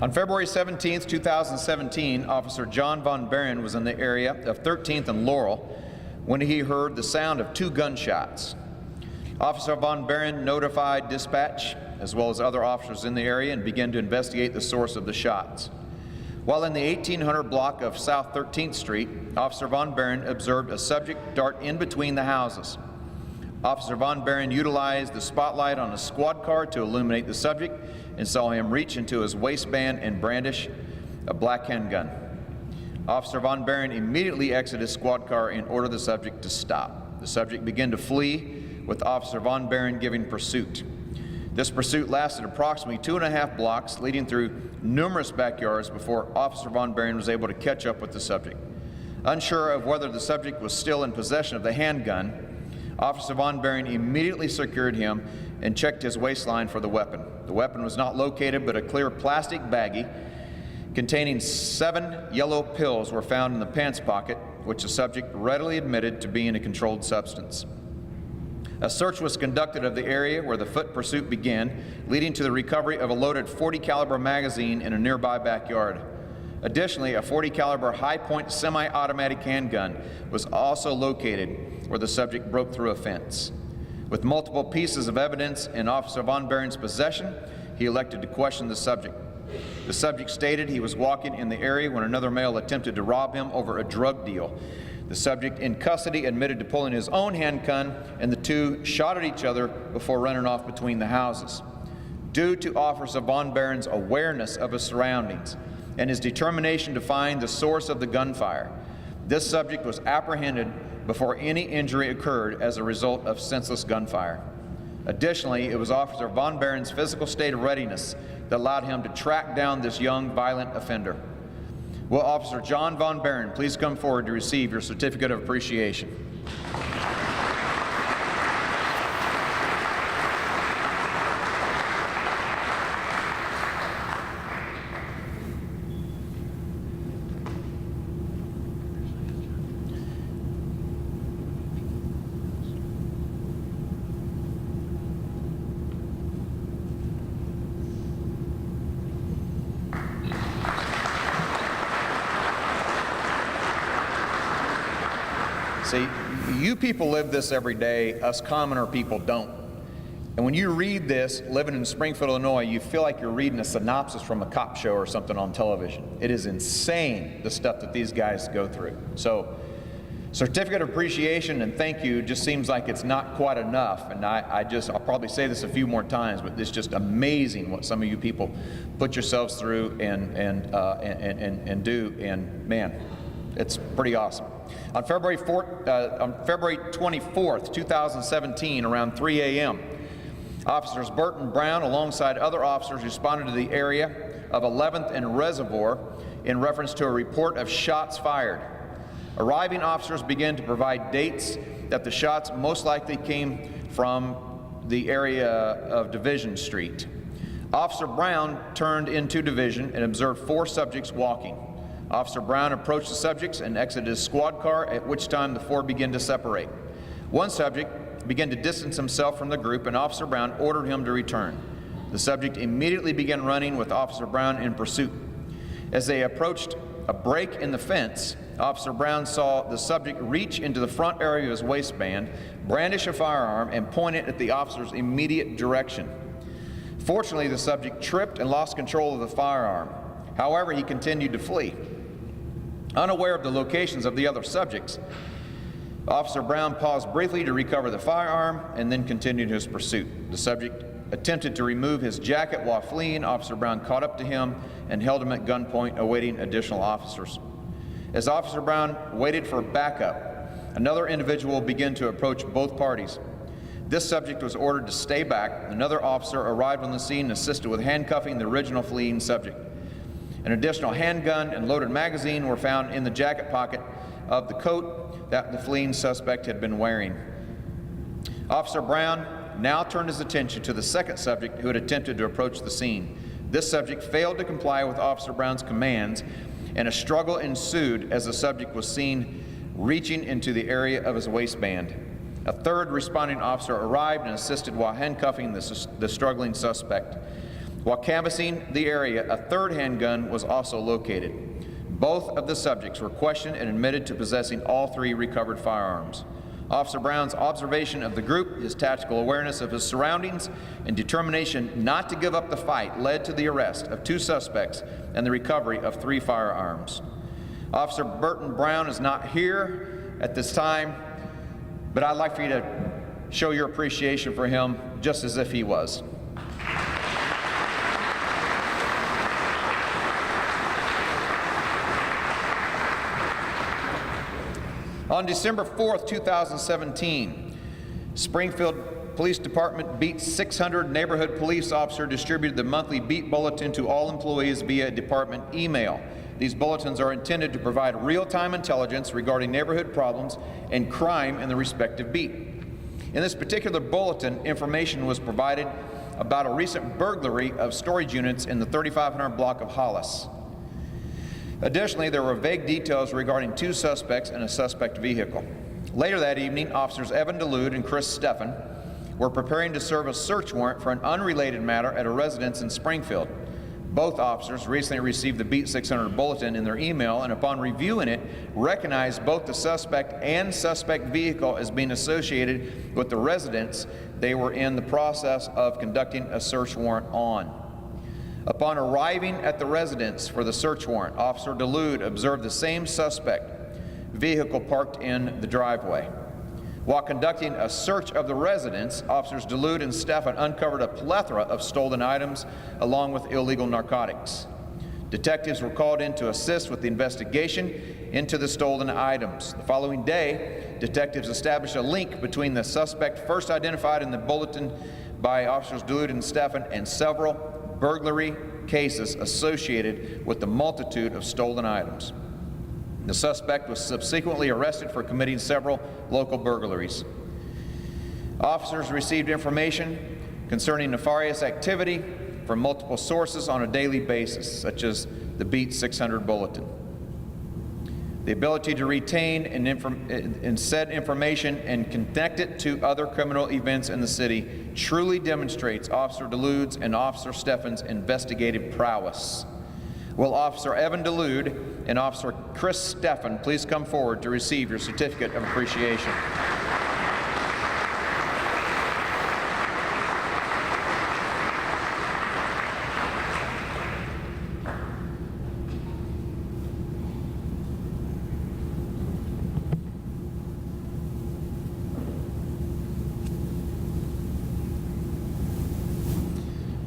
On February 17, 2017, Officer John Von Barron was in the area of 13th and Laurel when he heard the sound of 2 gunshots. Officer Von Barron notified dispatch as well as other officers in the area and began to investigate the source of the shots. While in the 1800 block of South 13th Street, Officer Von Barron observed a subject dart in between the houses. Officer Von Barron utilized the spotlight on a squad car to illuminate the subject and saw him reach into his waistband and brandish a black handgun. Officer Von Barron immediately exited his squad car and ordered the subject to stop. The subject began to flee, with Officer Von Barron giving pursuit. This pursuit lasted approximately 2.5 blocks, leading through numerous backyards before Officer Von Barron was able to catch up with the subject. Unsure of whether the subject was still in possession of the handgun, Officer Von Barron immediately secured him and checked his waistline for the weapon. The weapon was not located, but a clear plastic baggie containing 7 yellow pills were found in the pants pocket, which the subject readily admitted to being a controlled substance. A search was conducted of the area where the foot pursuit began, leading to the recovery of a loaded .40 caliber magazine in a nearby backyard. Additionally, a .40 caliber high-point semi-automatic handgun was also located where the subject broke through a fence. With multiple pieces of evidence in Officer Von Barron's possession, he elected to question the subject. The subject stated he was walking in the area when another male attempted to rob him over a drug deal. The subject in custody admitted to pulling his own handgun, and the two shot at each other before running off between the houses. Due to Officer Von Barron's awareness of his surroundings and his determination to find the source of the gunfire, this subject was apprehended before any injury occurred as a result of senseless gunfire. Additionally, it was Officer Von Barron's physical state of readiness that allowed him to track down this young violent offender. Will Officer John Von Barron please come forward to receive your certificate of appreciation? See, you people live this every day, us commoner people don't. And when you read this, living in Springfield, Illinois, you feel like you're reading a synopsis from a cop show or something on television. It is insane, the stuff that these guys go through. So, certificate of appreciation and thank you just seems like it's not quite enough. And I'll probably say this a few more times, but it's just amazing what some of you people put yourselves through and do. And man, it's pretty awesome. On February 24th, 2017, around 3 a.m., Officers Burton Brown, alongside other officers, responded to the area of 11th and Reservoir in reference to a report of shots fired. Arriving officers began to provide dates that the shots most likely came from the area of Division Street. Officer Brown turned into Division and observed 4 subjects walking. Officer Brown approached the subjects and exited his squad car, at which time the 4 began to separate. One subject began to distance himself from the group, and Officer Brown ordered him to return. The subject immediately began running with Officer Brown in pursuit. As they approached a break in the fence, Officer Brown saw the subject reach into the front area of his waistband, brandish a firearm, and point it at the officer's immediate direction. Fortunately, the subject tripped and lost control of the firearm. However, he continued to flee. Unaware of the locations of the other subjects, Officer Brown paused briefly to recover the firearm and then continued his pursuit. The subject attempted to remove his jacket while fleeing. Officer Brown caught up to him and held him at gunpoint, awaiting additional officers. As Officer Brown waited for backup, another individual began to approach both parties. This subject was ordered to stay back. Another officer arrived on the scene and assisted with handcuffing the original fleeing subject. An additional handgun and loaded magazine were found in the jacket pocket of the coat that the fleeing suspect had been wearing. Officer Brown now turned his attention to the second subject who had attempted to approach the scene. This subject failed to comply with Officer Brown's commands, and a struggle ensued as the subject was seen reaching into the area of his waistband. A third responding officer arrived and assisted while handcuffing the struggling suspect. While canvassing the area, a third handgun was also located. Both of the subjects were questioned and admitted to possessing all three recovered firearms. Officer Brown's observation of the group, his tactical awareness of his surroundings, and determination not to give up the fight led to the arrest of 2 suspects and the recovery of 3 firearms. Officer Burton Brown is not here at this time, but I'd like for you to show your appreciation for him just as if he was. On December 4th, 2017, Springfield Police Department Beat 600 neighborhood police officer distributed the monthly Beat Bulletin to all employees via department email. These bulletins are intended to provide real-time intelligence regarding neighborhood problems and crime in the respective beat. In this particular bulletin, information was provided about a recent burglary of storage units in the 3500 block of Hollis. Additionally, there were vague details regarding 2 suspects and a suspect vehicle. Later that evening, officers Evan DeLude and Chris Steffen were preparing to serve a search warrant for an unrelated matter at a residence in Springfield. Both officers recently received the Beat 600 bulletin in their email, and upon reviewing it, recognized both the suspect and suspect vehicle as being associated with the residence they were in the process of conducting a search warrant on. Upon arriving at the residence for the search warrant, Officer DeLude observed the same suspect vehicle parked in the driveway. While conducting a search of the residence, Officers DeLude and Steffen uncovered a plethora of stolen items along with illegal narcotics. Detectives were called in to assist with the investigation into the stolen items. The following day, detectives established a link between the suspect first identified in the bulletin by Officers DeLude and Steffen and several burglary cases associated with the multitude of stolen items. The suspect was subsequently arrested for committing several local burglaries. Officers received information concerning nefarious activity from multiple sources on a daily basis, such as the Beat 600 bulletin. The ability to retain and said information and connect it to other criminal events in the city truly demonstrates Officer DeLude's and Officer Steffen's investigative prowess. Will Officer Evan DeLude and Officer Chris Steffen please come forward to receive your certificate of appreciation?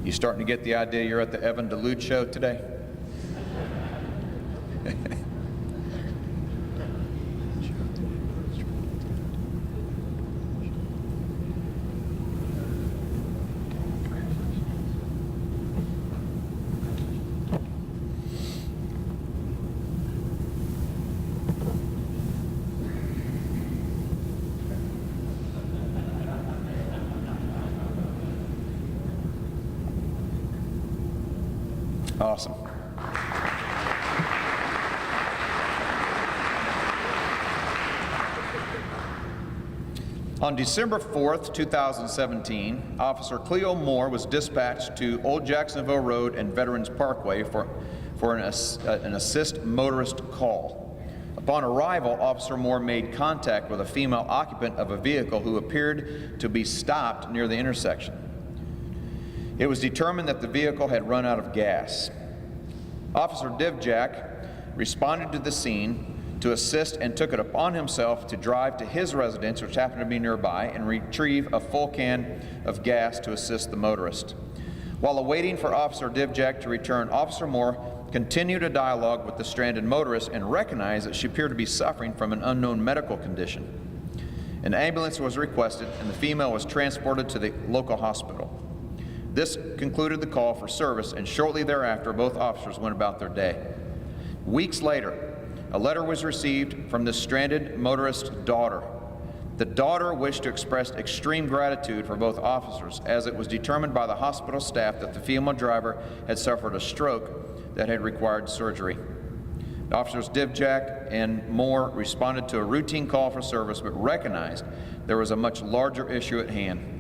You starting to get the idea you're at the Evan DeLude show today? Awesome. On December 4th, 2017, Officer Cleo Moore was dispatched to Old Jacksonville Road and Veterans Parkway for an assist motorist call. Upon arrival, Officer Moore made contact with a female occupant of a vehicle who appeared to be stopped near the intersection. It was determined that the vehicle had run out of gas. Officer Divjak responded to the scene to assist and took it upon himself to drive to his residence, which happened to be nearby, and retrieve a full can of gas to assist the motorist. While awaiting for Officer Divjak to return, Officer Moore continued a dialogue with the stranded motorist and recognized that she appeared to be suffering from an unknown medical condition. An ambulance was requested and the female was transported to the local hospital. This concluded the call for service, and shortly thereafter, both officers went about their day. Weeks later, a letter was received from the stranded motorist's daughter. The daughter wished to express extreme gratitude for both officers, as it was determined by the hospital staff that the female driver had suffered a stroke that had required surgery. Officers Divjak and Moore responded to a routine call for service, but recognized there was a much larger issue at hand.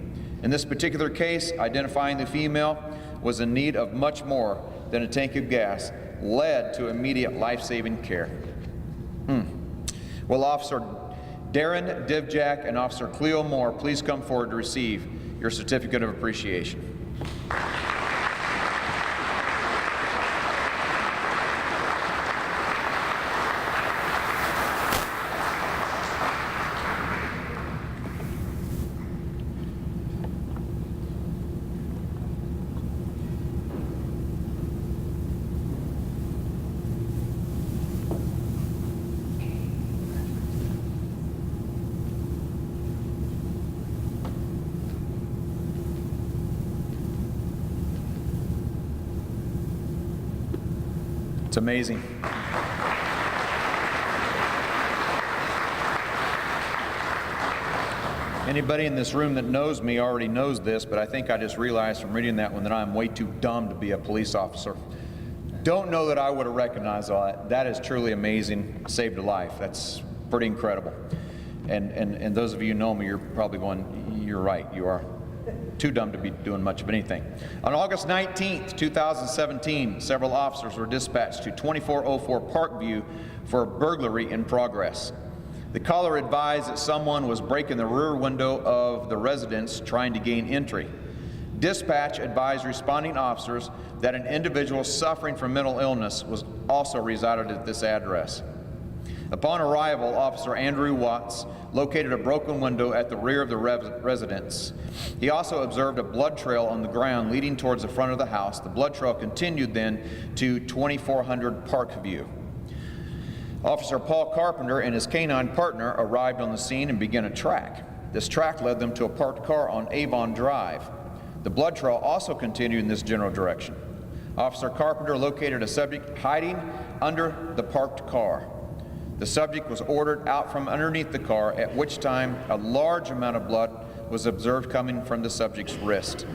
In this particular case, identifying the female was in need of much more than a tank of gas, led to immediate life-saving care. Will Officer Darren Divjak and Officer Cleo Moore please come forward to receive your certificate of appreciation? It's amazing. Anybody in this room that knows me already knows this, but I think I just realized from reading that one that I'm way too dumb to be a police officer. Don't know that I would have recognized all that. That is truly amazing. Saved a life. That's pretty incredible. And those of you who know me, you're probably going, you're right, you are too dumb to be doing much of anything. On August 19th, 2017, several officers were dispatched to 2404 Parkview for a burglary in progress. The caller advised that someone was breaking the rear window of the residence trying to gain entry. Dispatch advised responding officers that an individual suffering from mental illness was also resided at this address. Upon arrival, Officer Andrew Watts located a broken window at the rear of the residence. He also observed a blood trail on the ground leading towards the front of the house. The blood trail continued then to 2400 Parkview. Officer Paul Carpenter and his canine partner arrived on the scene and began a track. This track led them to a parked car on Avon Drive. The blood trail also continued in this general direction. Officer Carpenter located a subject hiding under the parked car. The subject was ordered out from underneath the car, at which time a large amount of blood was observed coming from the subject's wrist.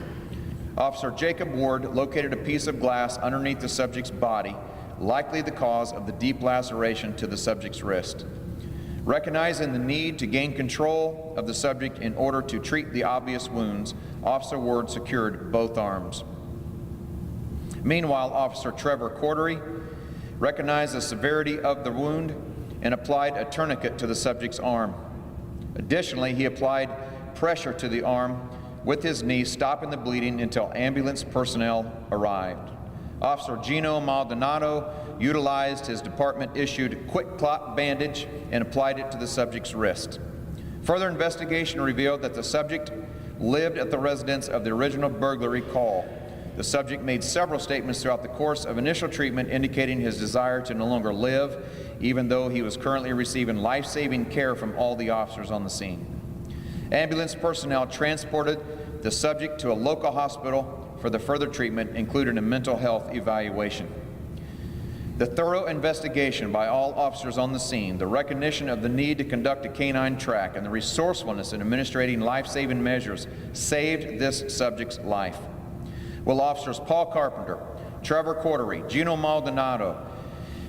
Officer Jacob Ward located a piece of glass underneath the subject's body, likely the cause of the deep laceration to the subject's wrist. Recognizing the need to gain control of the subject in order to treat the obvious wounds, Officer Ward secured both arms. Meanwhile, Officer Trevor Cordery recognized the severity of the wound and applied a tourniquet to the subject's arm. Additionally, he applied pressure to the arm with his knee, stopping the bleeding until ambulance personnel arrived. Officer Gino Maldonado utilized his department-issued quick clot bandage and applied it to the subject's wrist. Further investigation revealed that the subject lived at the residence of the original burglary call. The subject made several statements throughout the course of initial treatment indicating his desire to no longer live, even though he was currently receiving life-saving care from all the officers on the scene. Ambulance personnel transported the subject to a local hospital for the further treatment, including a mental health evaluation. The thorough investigation by all officers on the scene, the recognition of the need to conduct a canine track, and the resourcefulness in administrating life-saving measures saved this subject's life. Will Officers Paul Carpenter, Trevor Cordery, Gino Maldonado,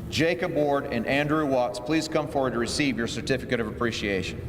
Jacob Ward, and Andrew Watts please come forward to receive your certificate of appreciation?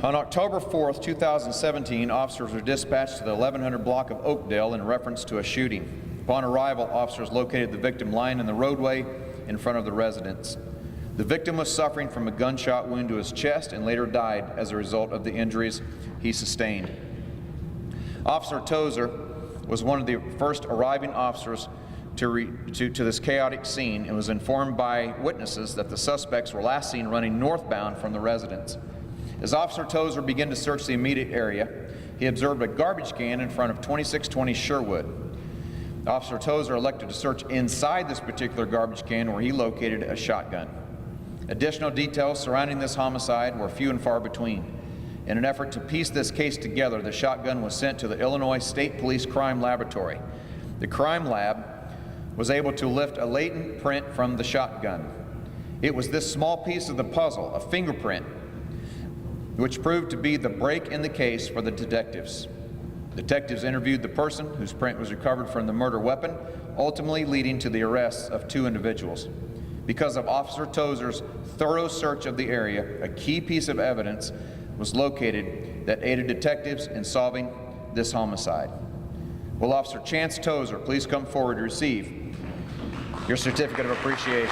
On October 4th, 2017, officers were dispatched to the 1100 block of Oakdale in reference to a shooting. Upon arrival, officers located the victim lying in the roadway in front of the residence. The victim was suffering from a gunshot wound to his chest and later died as a result of the injuries he sustained. Officer Tozer was one of the first arriving officers to this chaotic scene and was informed by witnesses that the suspects were last seen running northbound from the residence. As Officer Tozer began to search the immediate area, he observed a garbage can in front of 2620 Sherwood. Officer Tozer elected to search inside this particular garbage can, where he located a shotgun. Additional details surrounding this homicide were few and far between. In an effort to piece this case together, the shotgun was sent to the Illinois State Police Crime Laboratory. The crime lab was able to lift a latent print from the shotgun. It was this small piece of the puzzle, a fingerprint, which proved to be the break in the case for the detectives. Detectives interviewed the person whose print was recovered from the murder weapon, ultimately leading to the arrests of 2 individuals. Because of Officer Tozer's thorough search of the area, a key piece of evidence was located that aided detectives in solving this homicide. Will Officer Chance Tozer please come forward to receive your certificate of appreciation?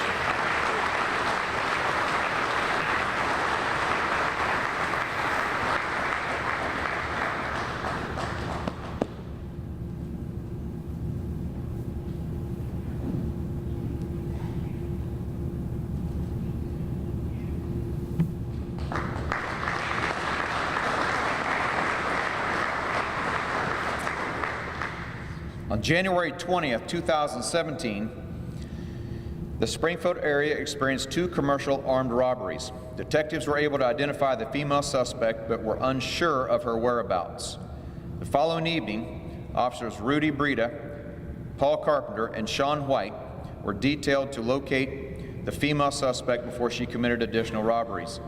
On January 20th, 2017, the Springfield area experienced 2 commercial armed robberies. Detectives were able to identify the female suspect but were unsure of her whereabouts. The following evening, officers Rudy Breda, Paul Carpenter, and Sean White were detailed to locate the female suspect before she committed additional robberies.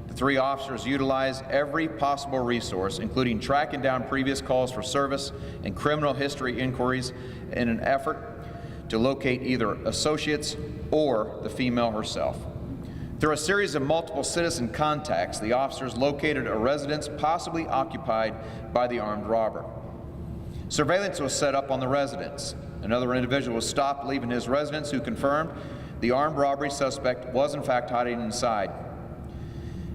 The 3 officers utilized every possible resource, including tracking down previous calls for service and criminal history inquiries, in an effort to locate either associates or the female herself. Through a series of multiple citizen contacts, the officers located a residence possibly occupied by the armed robber. Surveillance was set up on the residence. Another individual was stopped leaving his residence who confirmed the armed robbery suspect was in fact hiding inside.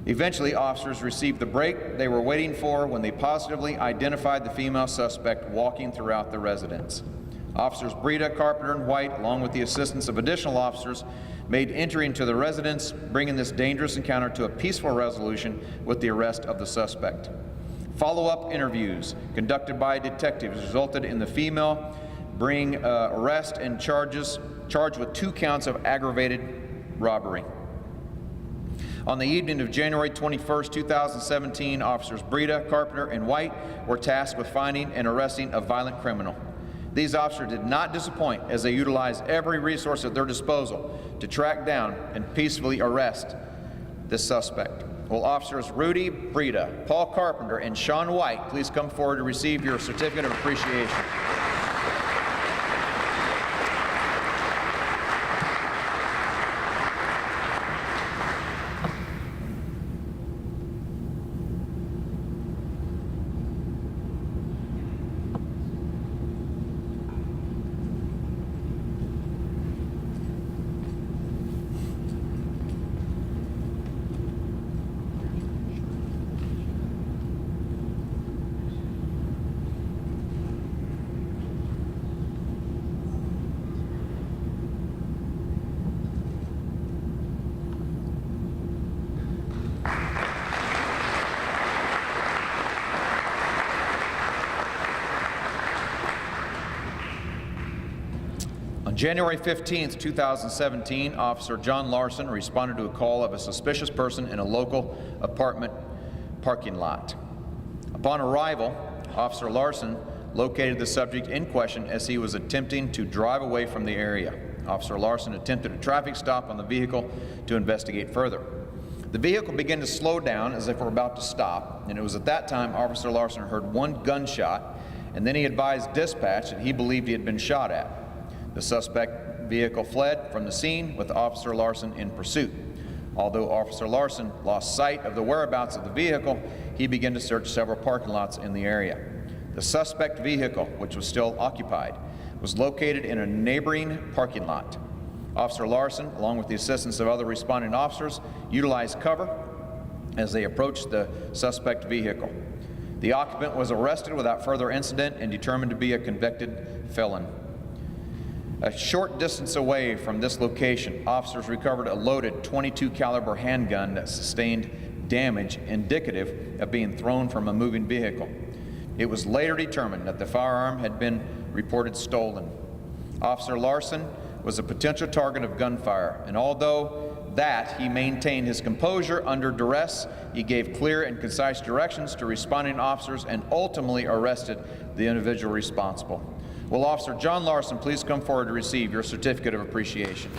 Eventually, officers received the break they were waiting for when they positively identified the female suspect walking throughout the residence. Officers Breda, Carpenter, and White, along with the assistance of additional officers, made entry into the residence, bringing this dangerous encounter to a peaceful resolution with the arrest of the suspect. Follow-up interviews conducted by detectives resulted in the female being arrested and charged with 2 counts of aggravated robbery. On the evening of January 21st, 2017, officers Breda, Carpenter, and White were tasked with finding and arresting a violent criminal. These officers did not disappoint as they utilized every resource at their disposal to track down and peacefully arrest this suspect. Will officers Rudy Breda, Paul Carpenter, and Sean White please come forward to receive your certificate of appreciation? On January 15th, 2017, Officer John Larson responded to a call of a suspicious person in a local apartment parking lot. Upon arrival, Officer Larson located the subject in question as he was attempting to drive away from the area. Officer Larson attempted a traffic stop on the vehicle to investigate further. The vehicle began to slow down as if it were about to stop, and it was at that time Officer Larson heard 1 gunshot, and then he advised dispatch that he believed he had been shot at. The suspect vehicle fled from the scene with Officer Larson in pursuit. Although Officer Larson lost sight of the whereabouts of the vehicle, he began to search several parking lots in the area. The suspect vehicle, which was still occupied, was located in a neighboring parking lot. Officer Larson, along with the assistance of other responding officers, utilized cover as they approached the suspect vehicle. The occupant was arrested without further incident and determined to be a convicted felon. A short distance away from this location, officers recovered a loaded .22 caliber handgun that sustained damage indicative of being thrown from a moving vehicle. It was later determined that the firearm had been reported stolen. Officer Larson was a potential target of gunfire, and although he maintained his composure under duress, he gave clear and concise directions to responding officers and ultimately arrested the individual responsible. Will Officer John Larson please come forward to receive your certificate of appreciation?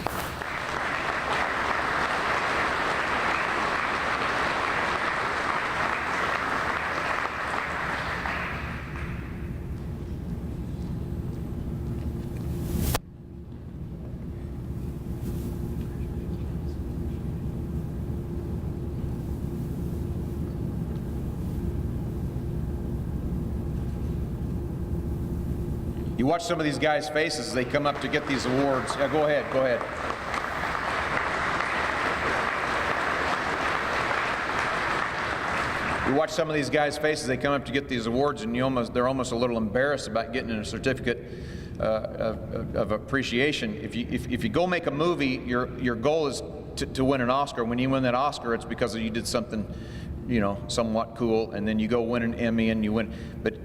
You watch some of these guys' faces as they come up to get these awards. Yeah, go ahead, go ahead. You watch some of these guys' faces, they come up to get these awards, and they're almost a little embarrassed about getting a certificate of appreciation. If you go make a movie, your goal is to win an Oscar. When you win that Oscar, it's because you did something, somewhat cool, and then you go win an Emmy and you win. But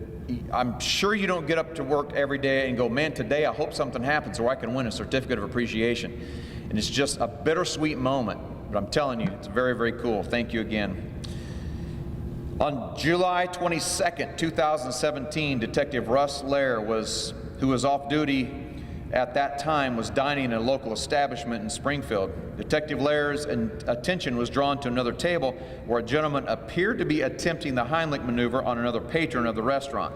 I'm sure you don't get up to work every day and go, man, today I hope something happens so I can win a certificate of appreciation. And it's just a bittersweet moment, but I'm telling you, it's very, very cool. Thank you again. On July 22nd, 2017, Detective Russ Lair, who was off duty at that time, was dining in a local establishment in Springfield. Detective Lair's attention was drawn to another table where a gentleman appeared to be attempting the Heimlich maneuver on another patron of the restaurant.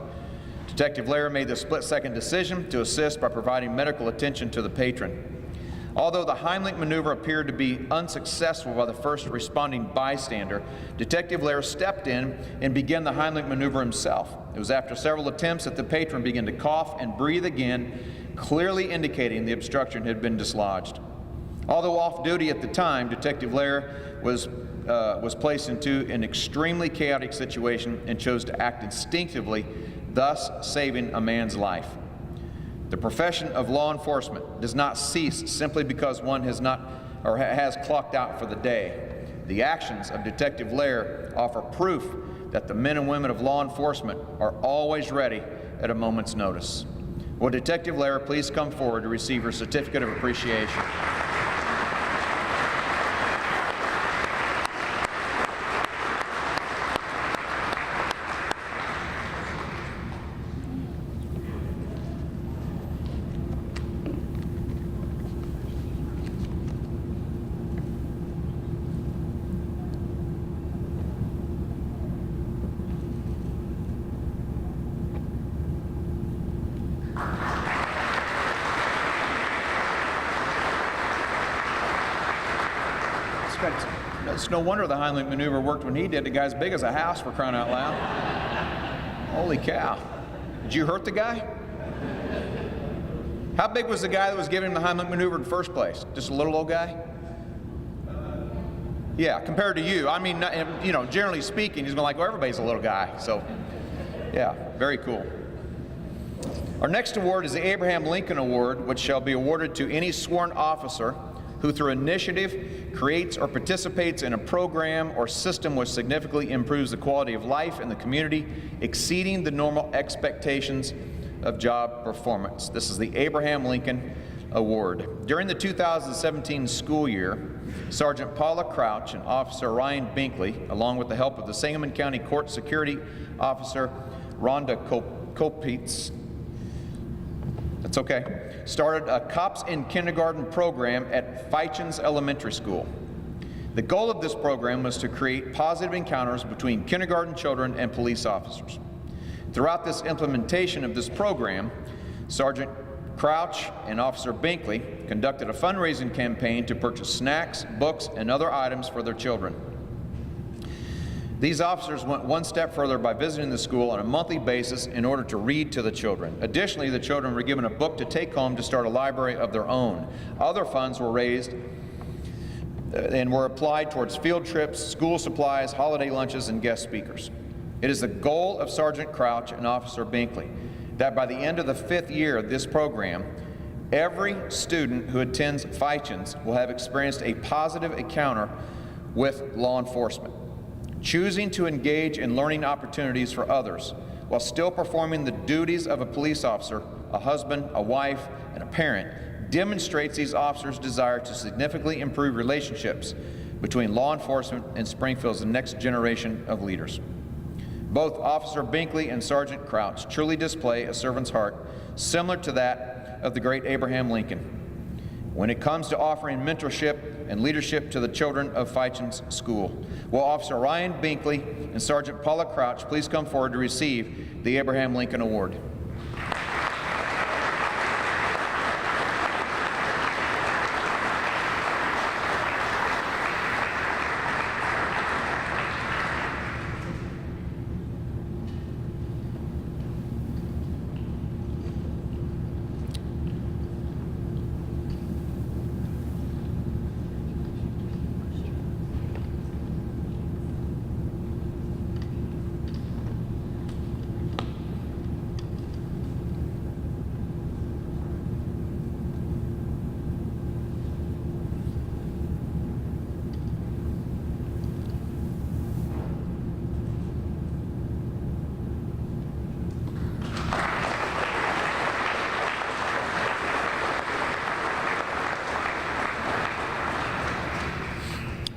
Detective Lair made the split-second decision to assist by providing medical attention to the patron. Although the Heimlich maneuver appeared to be unsuccessful by the first responding bystander, Detective Lair stepped in and began the Heimlich maneuver himself. It was after several attempts that the patron began to cough and breathe again, clearly indicating the obstruction had been dislodged. Although off duty at the time, Detective Lair was placed into an extremely chaotic situation and chose to act instinctively, thus saving a man's life. The profession of law enforcement does not cease simply because one has clocked out for the day. The actions of Detective Lair offer proof that the men and women of law enforcement are always ready at a moment's notice. Will Detective Lair please come forward to receive her certificate of appreciation? It's no wonder the Heimlich maneuver worked when he did. The guy's big as a house, for crying out loud. Holy cow. Did you hurt the guy? How big was the guy that was giving him the Heimlich maneuver in the first place? Just a little old guy? Yeah, compared to you. I mean, generally speaking, he's going like, well, everybody's a little guy. So, yeah, very cool. Our next award is the Abraham Lincoln Award, which shall be awarded to any sworn officer who through initiative creates or participates in a program or system which significantly improves the quality of life in the community, exceeding the normal expectations of job performance. This is the Abraham Lincoln Award. During the 2017 school year, Sergeant Paula Crouch and Officer Ryan Binkley, along with the help of the Sangamon County Court Security Officer Rhonda Kopitz, that's okay, started a Cops in Kindergarten program at Feichens Elementary School. The goal of this program was to create positive encounters between kindergarten children and police officers. Throughout this implementation of this program, Sergeant Crouch and Officer Binkley conducted a fundraising campaign to purchase snacks, books, and other items for their children. These officers went one step further by visiting the school on a monthly basis in order to read to the children. Additionally, the children were given a book to take home to start a library of their own. Other funds were raised and were applied towards field trips, school supplies, holiday lunches, and guest speakers. It is the goal of Sergeant Crouch and Officer Binkley that by the end of the 5th year of this program, Every student who attends Fichens will have experienced a positive encounter with law enforcement. Choosing to engage in learning opportunities for others while still performing the duties of a police officer, a husband, a wife, and a parent demonstrates these officers' desire to significantly improve relationships between law enforcement and Springfield's next generation of leaders. Both Officer Binkley and Sergeant Crouch truly display a servant's heart similar to that of the great Abraham Lincoln when it comes to offering mentorship and leadership to the children of Fichens School. Will Officer Ryan Binkley and Sergeant Paula Crouch please come forward to receive the Abraham Lincoln Award.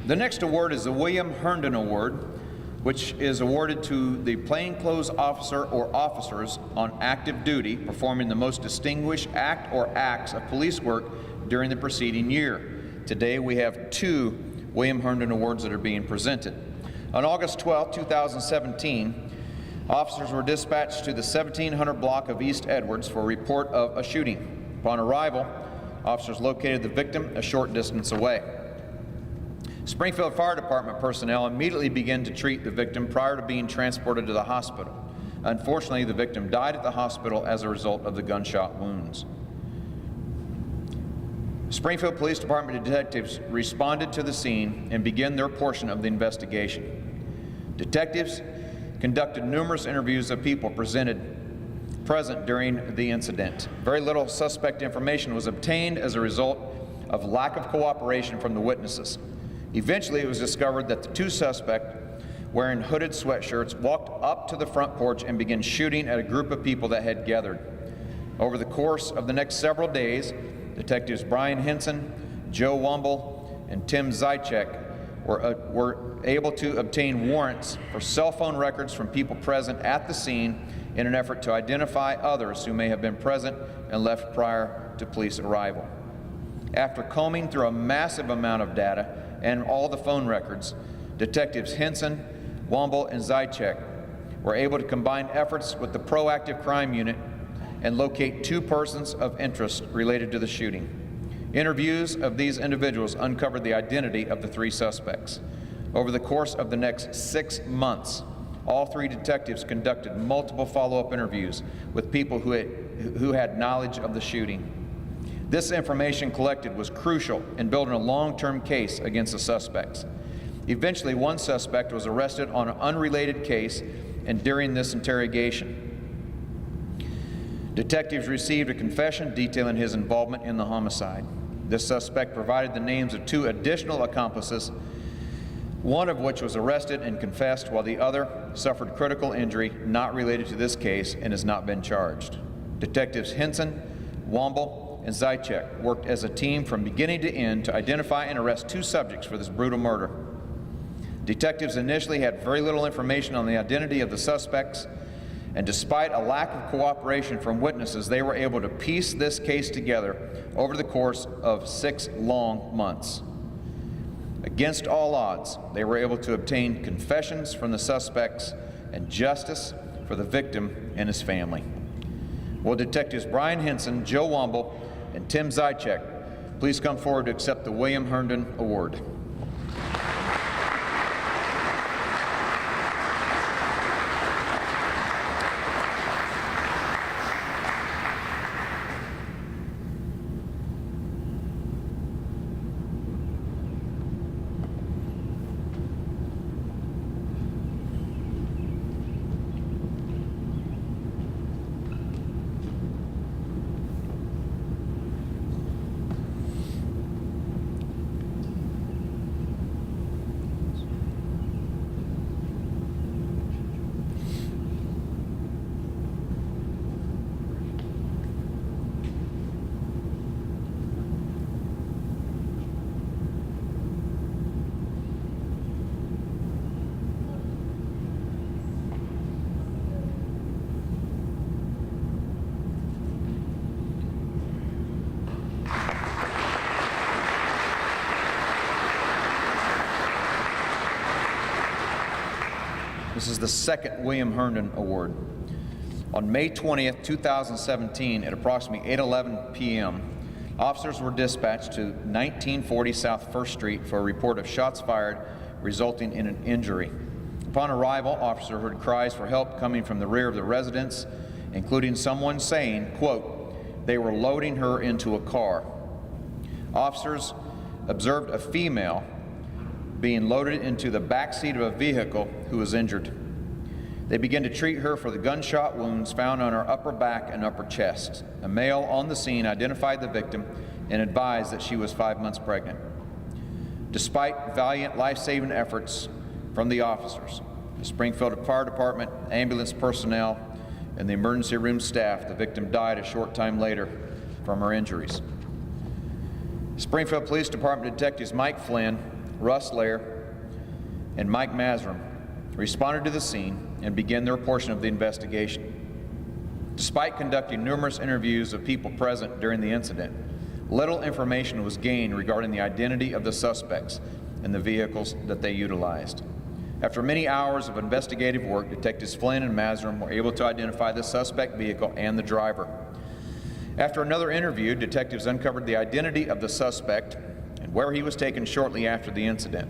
The next award is the William Herndon Award, which is awarded to the plainclothes officer or officers on active duty performing the most distinguished act or acts of police work during the preceding year. Today we have 2 William Herndon Awards that are being presented. On August 12, 2017, officers were dispatched to the 1700 block of East Edwards for a report of a shooting. Upon arrival, officers located the victim a short distance away. Springfield Fire Department personnel immediately began to treat the victim prior to being transported to the hospital. Unfortunately, the victim died at the hospital as a result of the gunshot wounds. Springfield Police Department detectives responded to the scene and began their portion of the investigation. Detectives conducted numerous interviews of people present during the incident. Very little suspect information was obtained as a result of lack of cooperation from the witnesses. Eventually, it was discovered that the 2 suspects, wearing hooded sweatshirts, walked up to the front porch and began shooting at a group of people that had gathered. Over the course of the next several days, Detectives Brian Henson, Joe Womble, and Tim Zychek were able to obtain warrants for cell phone records from people present at the scene in an effort to identify others who may have been present and left prior to police arrival. After combing through a massive amount of data and all the phone records, Detectives Henson, Womble, and Zychek were able to combine efforts with the Proactive Crime Unit and locate 2 persons of interest related to the shooting. Interviews of these individuals uncovered the identity of the 3 suspects. Over the course of the next 6 months, all 3 detectives conducted multiple follow-up interviews with people who had knowledge of the shooting. This information collected was crucial in building a long-term case against the suspects. Eventually, 1 suspect was arrested on an unrelated case, and during this interrogation, detectives received a confession detailing his involvement in the homicide. This suspect provided the names of 2 additional accomplices, one of which was arrested and confessed, while the other suffered critical injury not related to this case and has not been charged. Detectives Henson, Womble, and Zychek worked as a team from beginning to end to identify and arrest 2 subjects for this brutal murder. Detectives initially had very little information on the identity of the suspects, and despite a lack of cooperation from witnesses, they were able to piece this case together over the course of 6 long months. Against all odds, they were able to obtain confessions from the suspects and justice for the victim and his family. Will Detectives Brian Henson, Joe Womble, and Tim Zychek please come forward to accept the William Herndon Award. is the second William Herndon Award. On May 20th, 2017, at approximately 8:11 p.m., officers were dispatched to 1940 South 1st Street for a report of shots fired resulting in an injury. Upon arrival, officers heard cries for help coming from the rear of the residence, including someone saying, quote, "They were loading her into a car." Officers observed a female being loaded into the back seat of a vehicle who was injured. They began to treat her for the gunshot wounds found on her upper back and upper chest. A male on the scene identified the victim and advised that she was 5 months pregnant. Despite valiant life-saving efforts from the officers, the Springfield Fire Department, ambulance personnel, and the emergency room staff, the victim died a short time later from her injuries. Springfield Police Department detectives Mike Flynn, Russ Lair, and Mike Masram responded to the scene and began their portion of the investigation. Despite conducting numerous interviews of people present during the incident, little information was gained regarding the identity of the suspects and the vehicles that they utilized. After many hours of investigative work, Detectives Flynn and Masram were able to identify the suspect vehicle and the driver. After another interview, detectives uncovered the identity of the suspect and where he was taken shortly after the incident.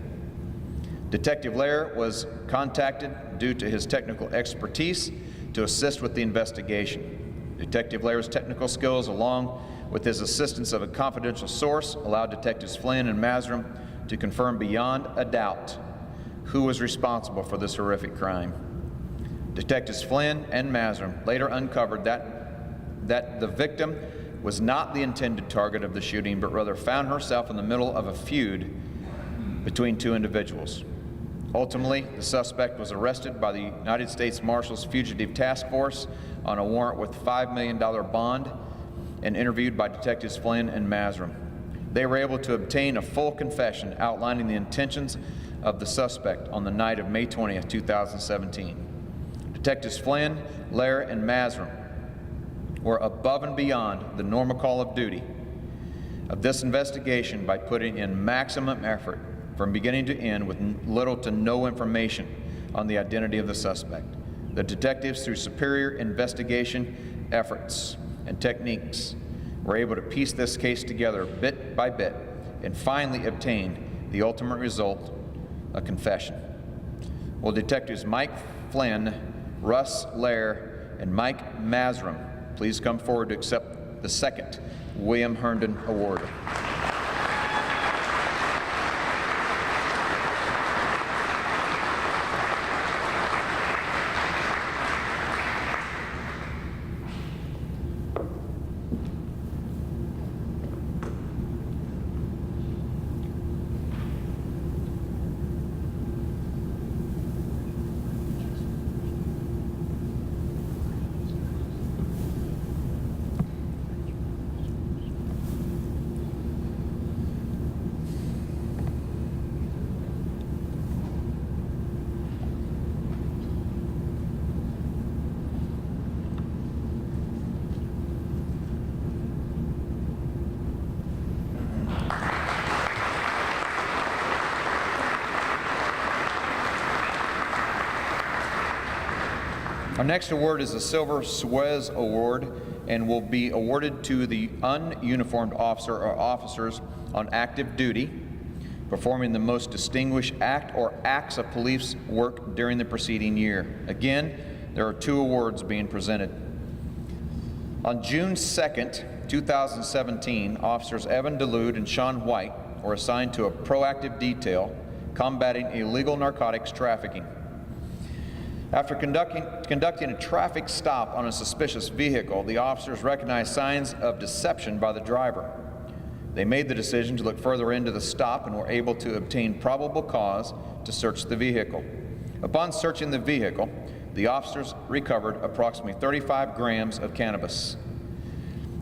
Detective Lair was contacted due to his technical expertise to assist with the investigation. Detective Lair's technical skills, along with his assistance of a confidential source, allowed Detectives Flynn and Masram to confirm beyond a doubt who was responsible for this horrific crime. Detectives Flynn and Masram later uncovered that the victim was not the intended target of the shooting, but rather found herself in the middle of a feud between two individuals. Ultimately, the suspect was arrested by the United States Marshals Fugitive Task Force on a warrant with $5 million bond and interviewed by Detectives Flynn and Masram. They were able to obtain a full confession outlining the intentions of the suspect on the night of May 20th, 2017. Detectives Flynn, Lair, and Masram were above and beyond the normal call of duty of this investigation by putting in maximum effort from beginning to end with little to no information on the identity of the suspect. The detectives, through superior investigation efforts and techniques, were able to piece this case together bit by bit and finally obtain the ultimate result, a confession. Will Detectives Mike Flynn, Russ Lair, and Mike Masram please come forward to accept the second William Herndon Award. Our next award is the Silver Suez Award and will be awarded to the ununiformed officer or officers on active duty performing the most distinguished act or acts of police work during the preceding year. Again, there are two awards being presented. On June 2nd, 2017, officers Evan DeLude and Sean White were assigned to a proactive detail combating illegal narcotics trafficking. After conducting a traffic stop on a suspicious vehicle, the officers recognized signs of deception by the driver. They made the decision to look further into the stop and were able to obtain probable cause to search the vehicle. Upon searching the vehicle, the officers recovered approximately 35 grams of cannabis.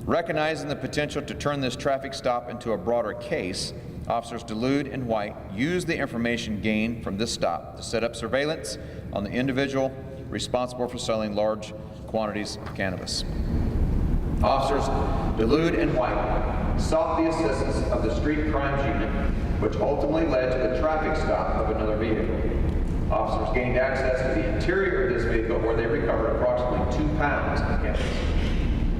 Recognizing the potential to turn this traffic stop into a broader case, Officers DeLude and White used the information gained from this stop to set up surveillance on the individual responsible for selling large quantities of cannabis. Officers DeLude and White sought the assistance of the Street Crimes Unit, which ultimately led to the traffic stop of another vehicle. Officers gained access to the interior of this vehicle where they recovered approximately 2 pounds of cannabis.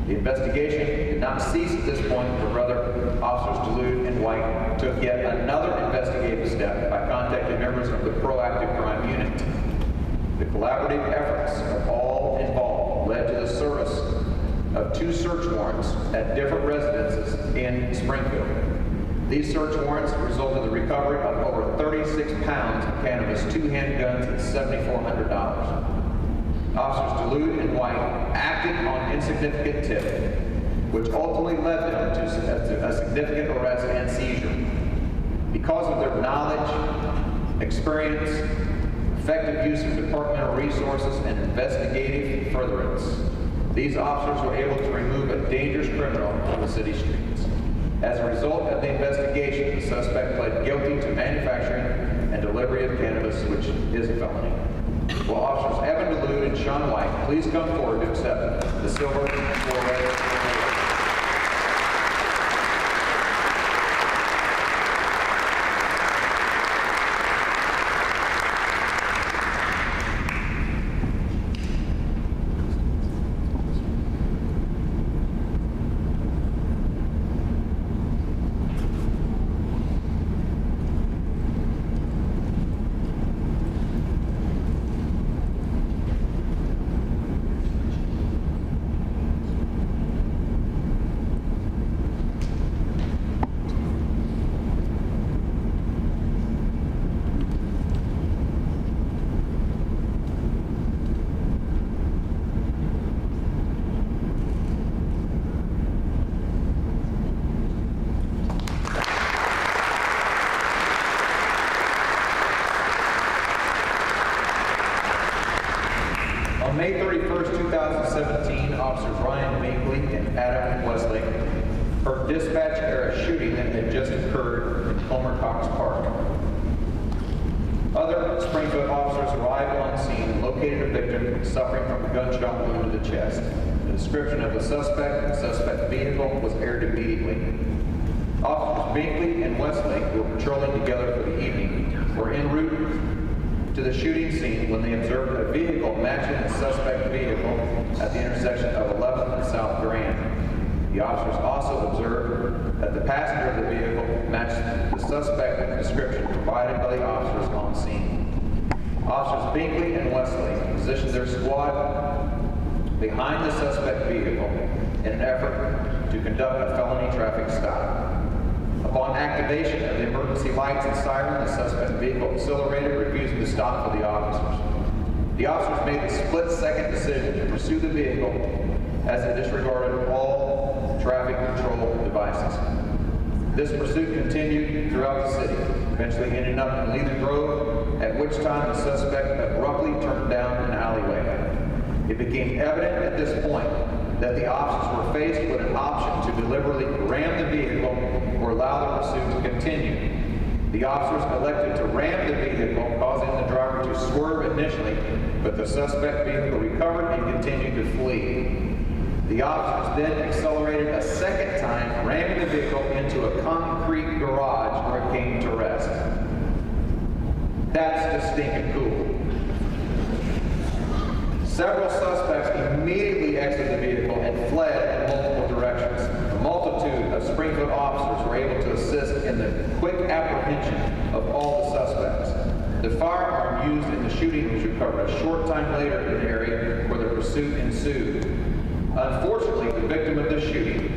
The investigation did not cease at this point, but rather Officers Duluth and White took yet another investigative step by contacting members of the Proactive Crime Unit. The collaborative efforts of all involved led to the service of 2 search warrants at different residences in Springfield. These search warrants resulted in the recovery of over 36 pounds of cannabis, 2 handguns, and $7,400. Officers Duluth and White acted on insignificant tip, which ultimately led them to a significant arrest and seizure. Because of their knowledge, experience, effective use of departmental resources, and investigative furtherance, these officers were able to remove a dangerous criminal from the city streets. As a result of the investigation, the suspect pled guilty to manufacturing and delivery of cannabis, which is a felony. Will Officers Evan Duluth and Sean White please come forward to accept the silver and gold. On May 31st, 2017, Officers Ryan Binkley and Adam Wesley heard dispatch-era shooting that had just occurred in Homer Cox Park. Other Springfield officers arrived on scene and located a victim suffering from a gunshot wound to the chest. The description of the suspect and suspect vehicle was aired immediately. Officers Binkley and Wesley, who were patrolling together for the evening, were en route to the shooting scene when they observed a vehicle matching the suspect vehicle at the intersection of 11th and South Grand. The officers also observed that the passenger of the vehicle matched the suspect description provided by the officers on scene. Officers Binkley and Wesley positioned their squad behind the suspect vehicle in an effort to conduct a felony traffic stop. Upon activation of the emergency lights and siren, the suspect vehicle accelerated, refusing to stop for the officers. The officers made the split-second decision to pursue the vehicle as it disregarded all traffic control devices. This pursuit continued throughout the city, eventually ending up in Leland Grove, at which time the suspect abruptly turned down an alleyway. It became evident at this point that the officers were faced with an option to deliberately ram the vehicle or allow the pursuit to continue. The officers elected to ram the vehicle, causing the driver to swerve initially, but the suspect vehicle recovered and continued to flee. The officers then accelerated a second time, ramming the vehicle into a concrete garage where it came to rest. That's just stinking cool. Several suspects immediately exited the vehicle and fled in multiple directions. A multitude of Springfield officers were able to assist in the quick apprehension of all the suspects. The firearm used in the shooting was recovered a short time later in the area where the pursuit ensued. Unfortunately, the victim of this shooting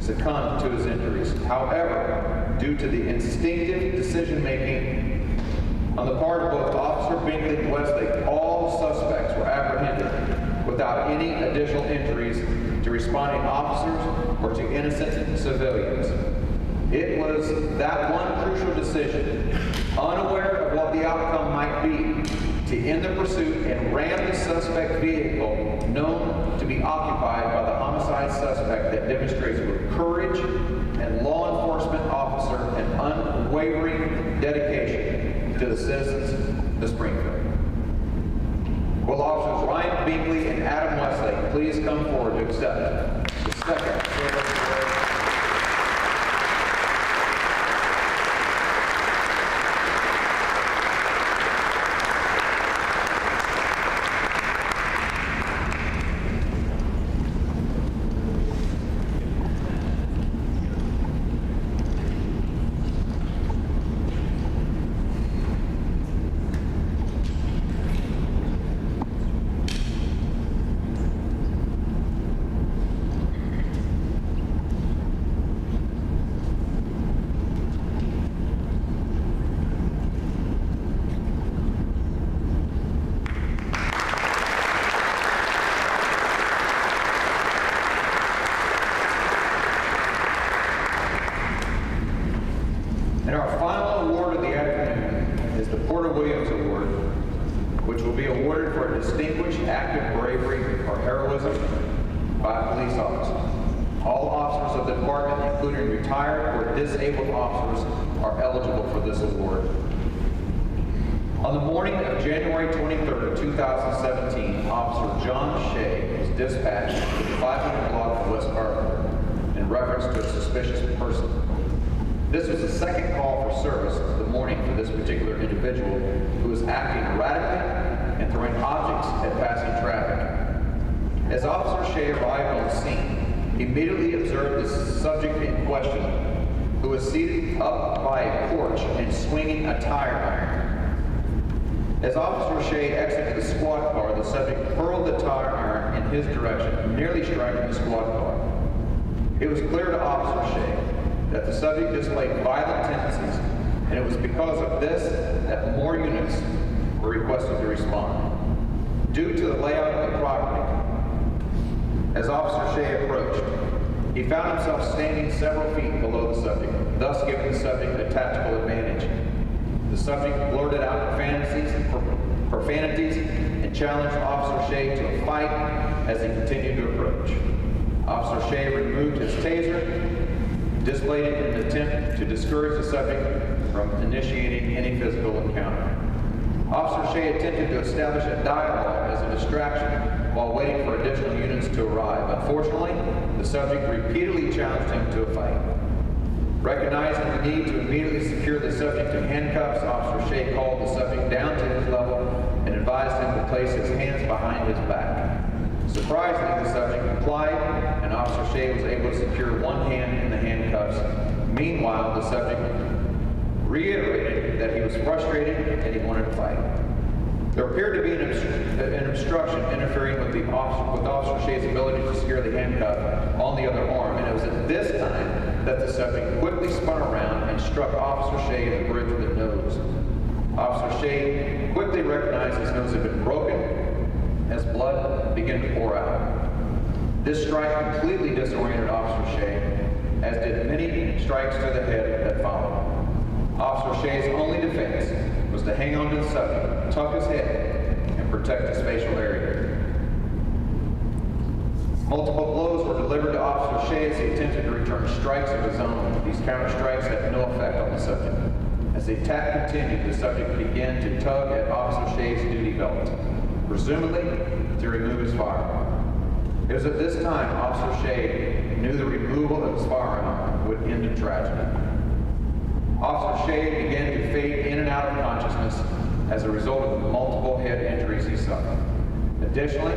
succumbed to his injuries. However, due to the instinctive decision-making on the part of both Officer Binkley and Wesley, all suspects were apprehended without any additional injuries to responding officers or to innocent civilians. It was that one crucial decision, unaware of what the outcome might be, to end the pursuit and ram the suspect vehicle known to be occupied by the homicide suspect that demonstrates with courage and law enforcement officer and unwavering dedication to the citizens of Springfield. Will Officers Ryan Binkley and Adam Wesley please come forward to accept the second silver award. service by a police officer. All officers of the department, including retired or disabled officers, are eligible for this award. On the morning of January 23rd, 2017, Officer John Shea was dispatched to the 500 block of West Carpenter in reference to a suspicious person. This was the second call for service of the morning for this particular individual who was acting erratically and throwing objects at passing traffic. As Officer Shea arrived on the scene, he immediately observed the subject in question, who was seated up by a porch and swinging a tire iron. As Officer Shea exited the squad car, the subject hurled the tire iron in his direction, nearly striking the squad car. It was clear to Officer Shea that the subject displayed violent tendencies, and it was because of this that more units were requested to respond. Due to the layout of the property, as Officer Shea approached, he found himself standing several feet below the subject, thus giving the subject a tactical advantage. The subject blurted out profanities and challenged Officer Shea to a fight as he continued to approach. Officer Shea removed his taser, displayed it in an attempt to discourage the subject from initiating any physical encounter. Officer Shea attempted to establish a dialogue as a distraction while waiting for additional units to arrive. Unfortunately, the subject repeatedly challenged him to a fight. Recognizing the need to immediately secure the subject in handcuffs, Officer Shea called the subject down to his level and advised him to place his hands behind his back. Surprisingly, the subject complied, and Officer Shea was able to secure one hand in the handcuffs. Meanwhile, the subject reiterated that he was frustrated and he wanted to fight. There appeared to be an obstruction interfering with Officer Shea's ability to secure the handcuff on the other arm, and it was at this time that the subject quickly spun around and struck Officer Shea in the bridge of the nose. Officer Shea quickly recognized his nose had been broken as blood began to pour out. This strike completely disoriented Officer Shea, as did many strikes to the head that followed. Officer Shea's only defense was to hang on to the subject, tuck his head, and protect his facial area. Multiple blows were delivered to Officer Shea as he attempted to return strikes of his own. These counter strikes had no effect on the subject. As the attack continued, the subject began to tug at Officer Shea's duty belt, presumably to remove his firearm. It was at this time Officer Shea knew the removal of his firearm would end in tragedy. Officer Shea began to fade in and out of consciousness as a result of the multiple head injuries he suffered. Additionally,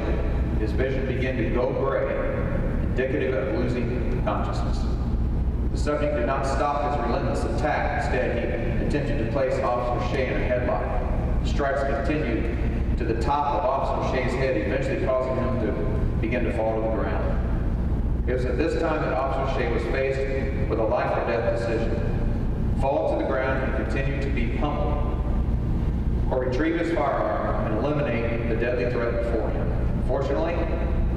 his vision began to go gray, indicative of losing consciousness. The subject did not stop his relentless attack. Instead, he attempted to place Officer Shea in a headlock. The strikes continued to the top of Officer Shea's head, eventually causing him to begin to fall to the ground. It was at this time that Officer Shea was faced with a life or death decision: fall to the ground and continue to be pummeled, or retrieve his firearm and eliminate the deadly threat before him. Fortunately,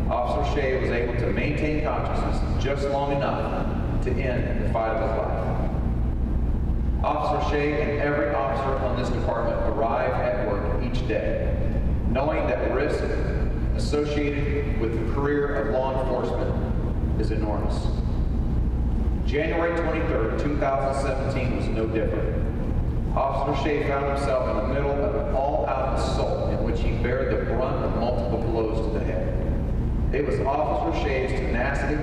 Officer Shea was able to maintain consciousness just long enough to end the fight of his life. Officer Shea and every officer on this department arrive at work each day, knowing that the risk associated with the career of law enforcement is enormous. January 23rd, 2017 was no different. Officer Shea found himself in the middle of an all-out assault in which he bared the brunt of multiple blows to the head. It was Officer Shea's tenacity,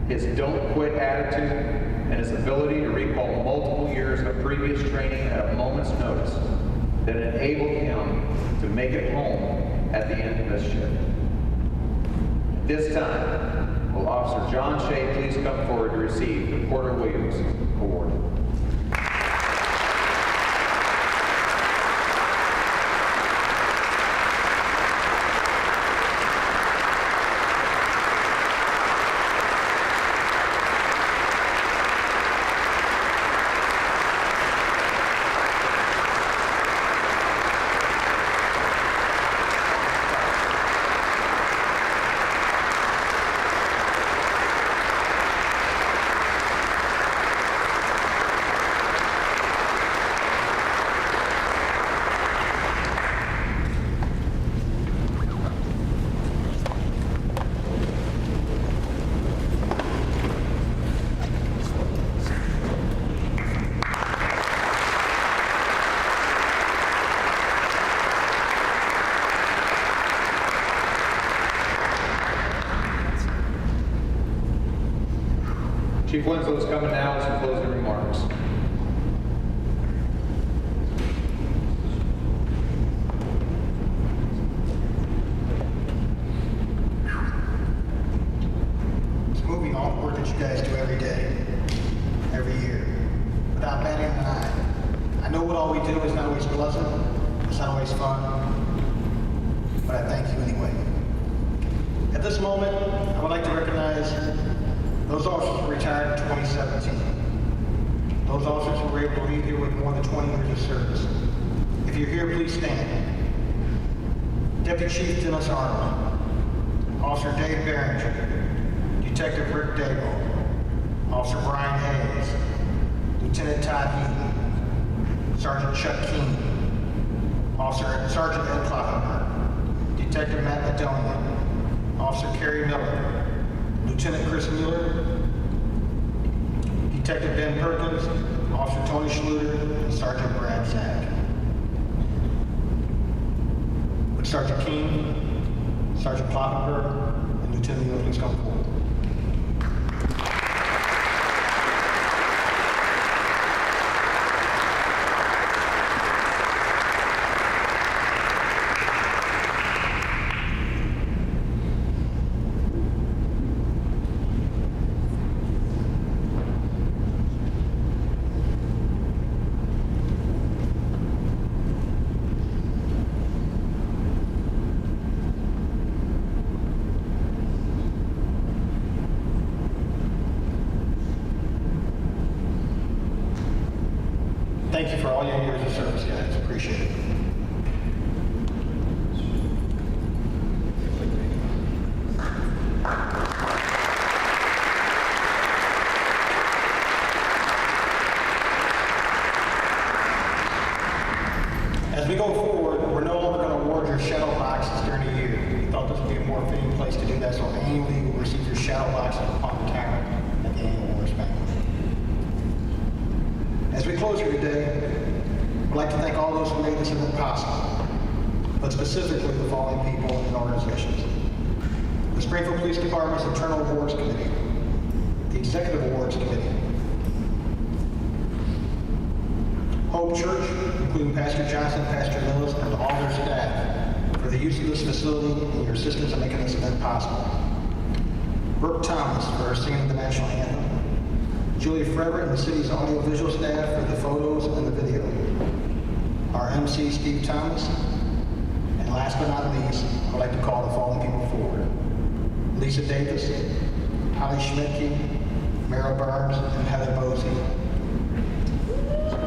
his don't-quit attitude, and his ability to recall multiple years of previous training at a moment's notice that enabled him to make it home at the end of his shift. At this time, will Officer John Shea please come forward to receive the Porter Williams Award. Chief Winslow's coming now with some closing remarks. It's moving all the work that you guys do every day, every year, without batting an eye. I know what all we do is not always pleasant, it's not always fun, but I thank you anyway. At this moment, I would like to recognize those officers who retired in 2017. Those officers who were able to leave here with more than 20 years of service. If you're here, please stand. Deputy Chief Dennis Arnold, Officer Dave Barringer, Detective Rick Dable, Officer Brian Hayes, Lieutenant Todd Heaton, Sergeant Chuck Keene, Sergeant Ed Kloppenberg, Detective Matt Madonia, Officer Kerry Miller, Lieutenant Chris Mueller, Detective Ben Perkins, Officer Tony Schluter, and Sergeant Brad Zack. Would Sergeant Keene, Sergeant Kloppenberg, and Lieutenant Mueller please come forward? Thank you for all your years of service, guys. Appreciate it. As we go forward, we're no longer going to award your shadow boxes during the year. We thought this would be a more fitting place to do that, so annually you will receive your shadow boxes upon retirement at the annual awards banquet. As we close here today, I'd like to thank all those who made this event possible, but specifically the following people and organizations. The Springfield Police Department's Internal Awards Committee, the Executive Awards Committee, Hope Church, including Pastor Johnson, Pastor Mills, and all their staff, for the use of this facility and your assistance in making this event possible. Brooke Thomas for her singing the national anthem. Julie Frederick and the city's audiovisual staff for the photos and the video. Our MC, Steve Thomas. And last but not least, I would like to call the following people forward. Lisa Davis, Holly Schmidtke, Meryl Burns, and Heather Mosey.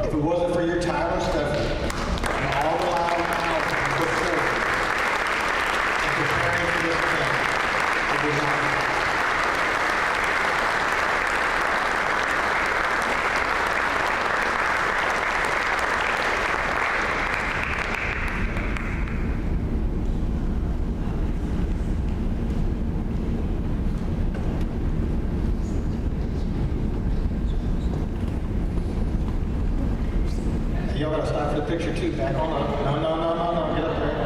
If it wasn't for your tireless effort and all the loud hours you put forward in preparing for this event, it would not be possible. Y'all gotta stop for the picture too. Back on up. No. Get up there.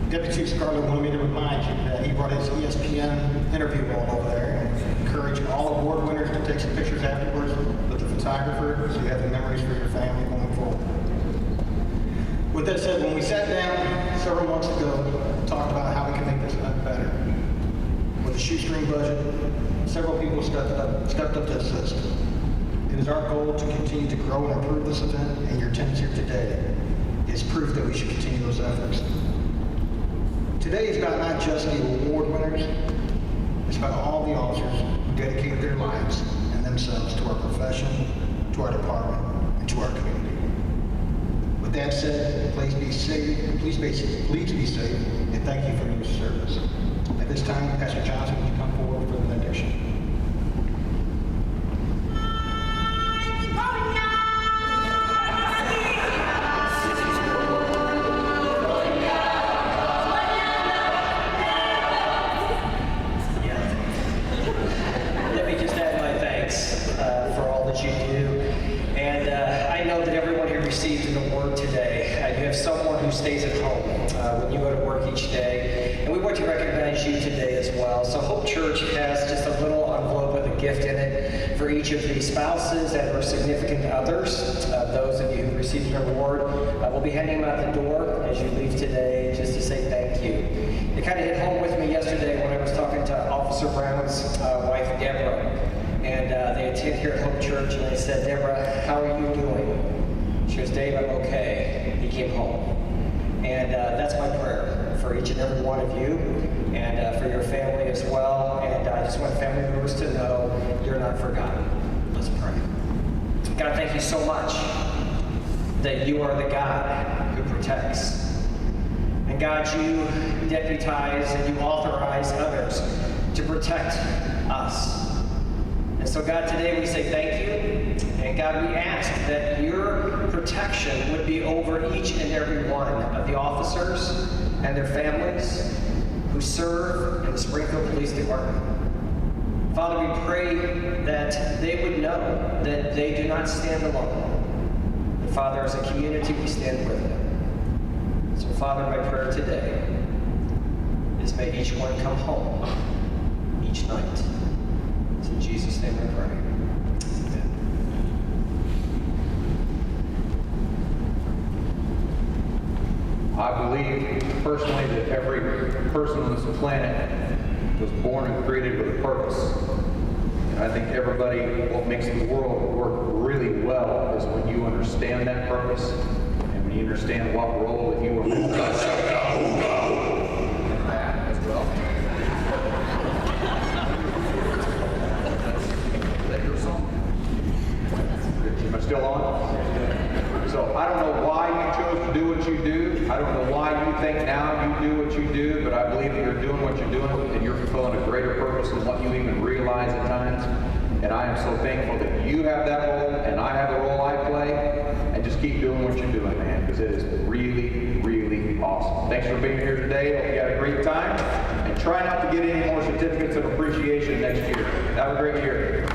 Deputy Chief Scarlett wanted me to remind you that he brought his ESPN interview ball over there and encourage all award winners to take some pictures afterwards with the photographer so you have the memories for your family going forward. With that said, when we sat down several months ago, we talked about how we can make this event better. With a shoestring budget, several people stepped up to assist. It is our goal to continue to grow and improve this event, and your attendance here today is proof that we should continue those efforts. Today is about not just the award winners, it's about all the officers who dedicated their lives and themselves to our profession, to our department, and to our community. With that said, please be safe, please be safe, and thank you for your service. At this time, Pastor Johnson, would you come forward for the benediction? Let me just add my thanks for all that you do. And I know that everyone here received an award today. You have someone who stays at home when you go to work each day. And we want to recognize you today as well. So Hope Church has just a little envelope with a gift in it for each of the spouses and or significant others. Those of you who received an award, we'll be handing them out the door as you leave today just to say thank you. It kind of hit home with me yesterday when I was talking to Officer Brown's wife, Deborah. And they attend here at Hope Church, and I said, Deborah, how are you doing? She goes, Dave, I'm okay. He came home. And that's my prayer for each and every one of you and for your family as well. And I just want family members to know you're not forgotten. Let's pray. God, thank you so much that you are the God who protects. And God, you deputize and you authorize others to protect us. And so, God, today we say thank you. And God, we ask that your protection would be over each and every one of the officers and their families who serve in the Springfield Police Department. Father, we pray that they would know that they do not stand alone. And Father, as a community, we stand with them. So, Father, my prayer today is may each one come home each night. In Jesus' name I pray. Amen. I believe personally that every person on this planet was born and created with a purpose. And I think everybody, what makes the world work really well is when you understand that purpose and when you understand what role that you are meant to play in that as well. Am I still on? So I don't know why you chose to do what you do. I don't know why you think now you do what you do, but I believe that you're doing what you're doing and you're fulfilling a greater purpose than what you even realize at times. And I am so thankful that you have that role and I have the role I play. And just keep doing what you're doing, man, because it is really, really awesome. Thanks for being here today. Hope you had a great time. And try not to get any more certificates of appreciation next year. Have a great year.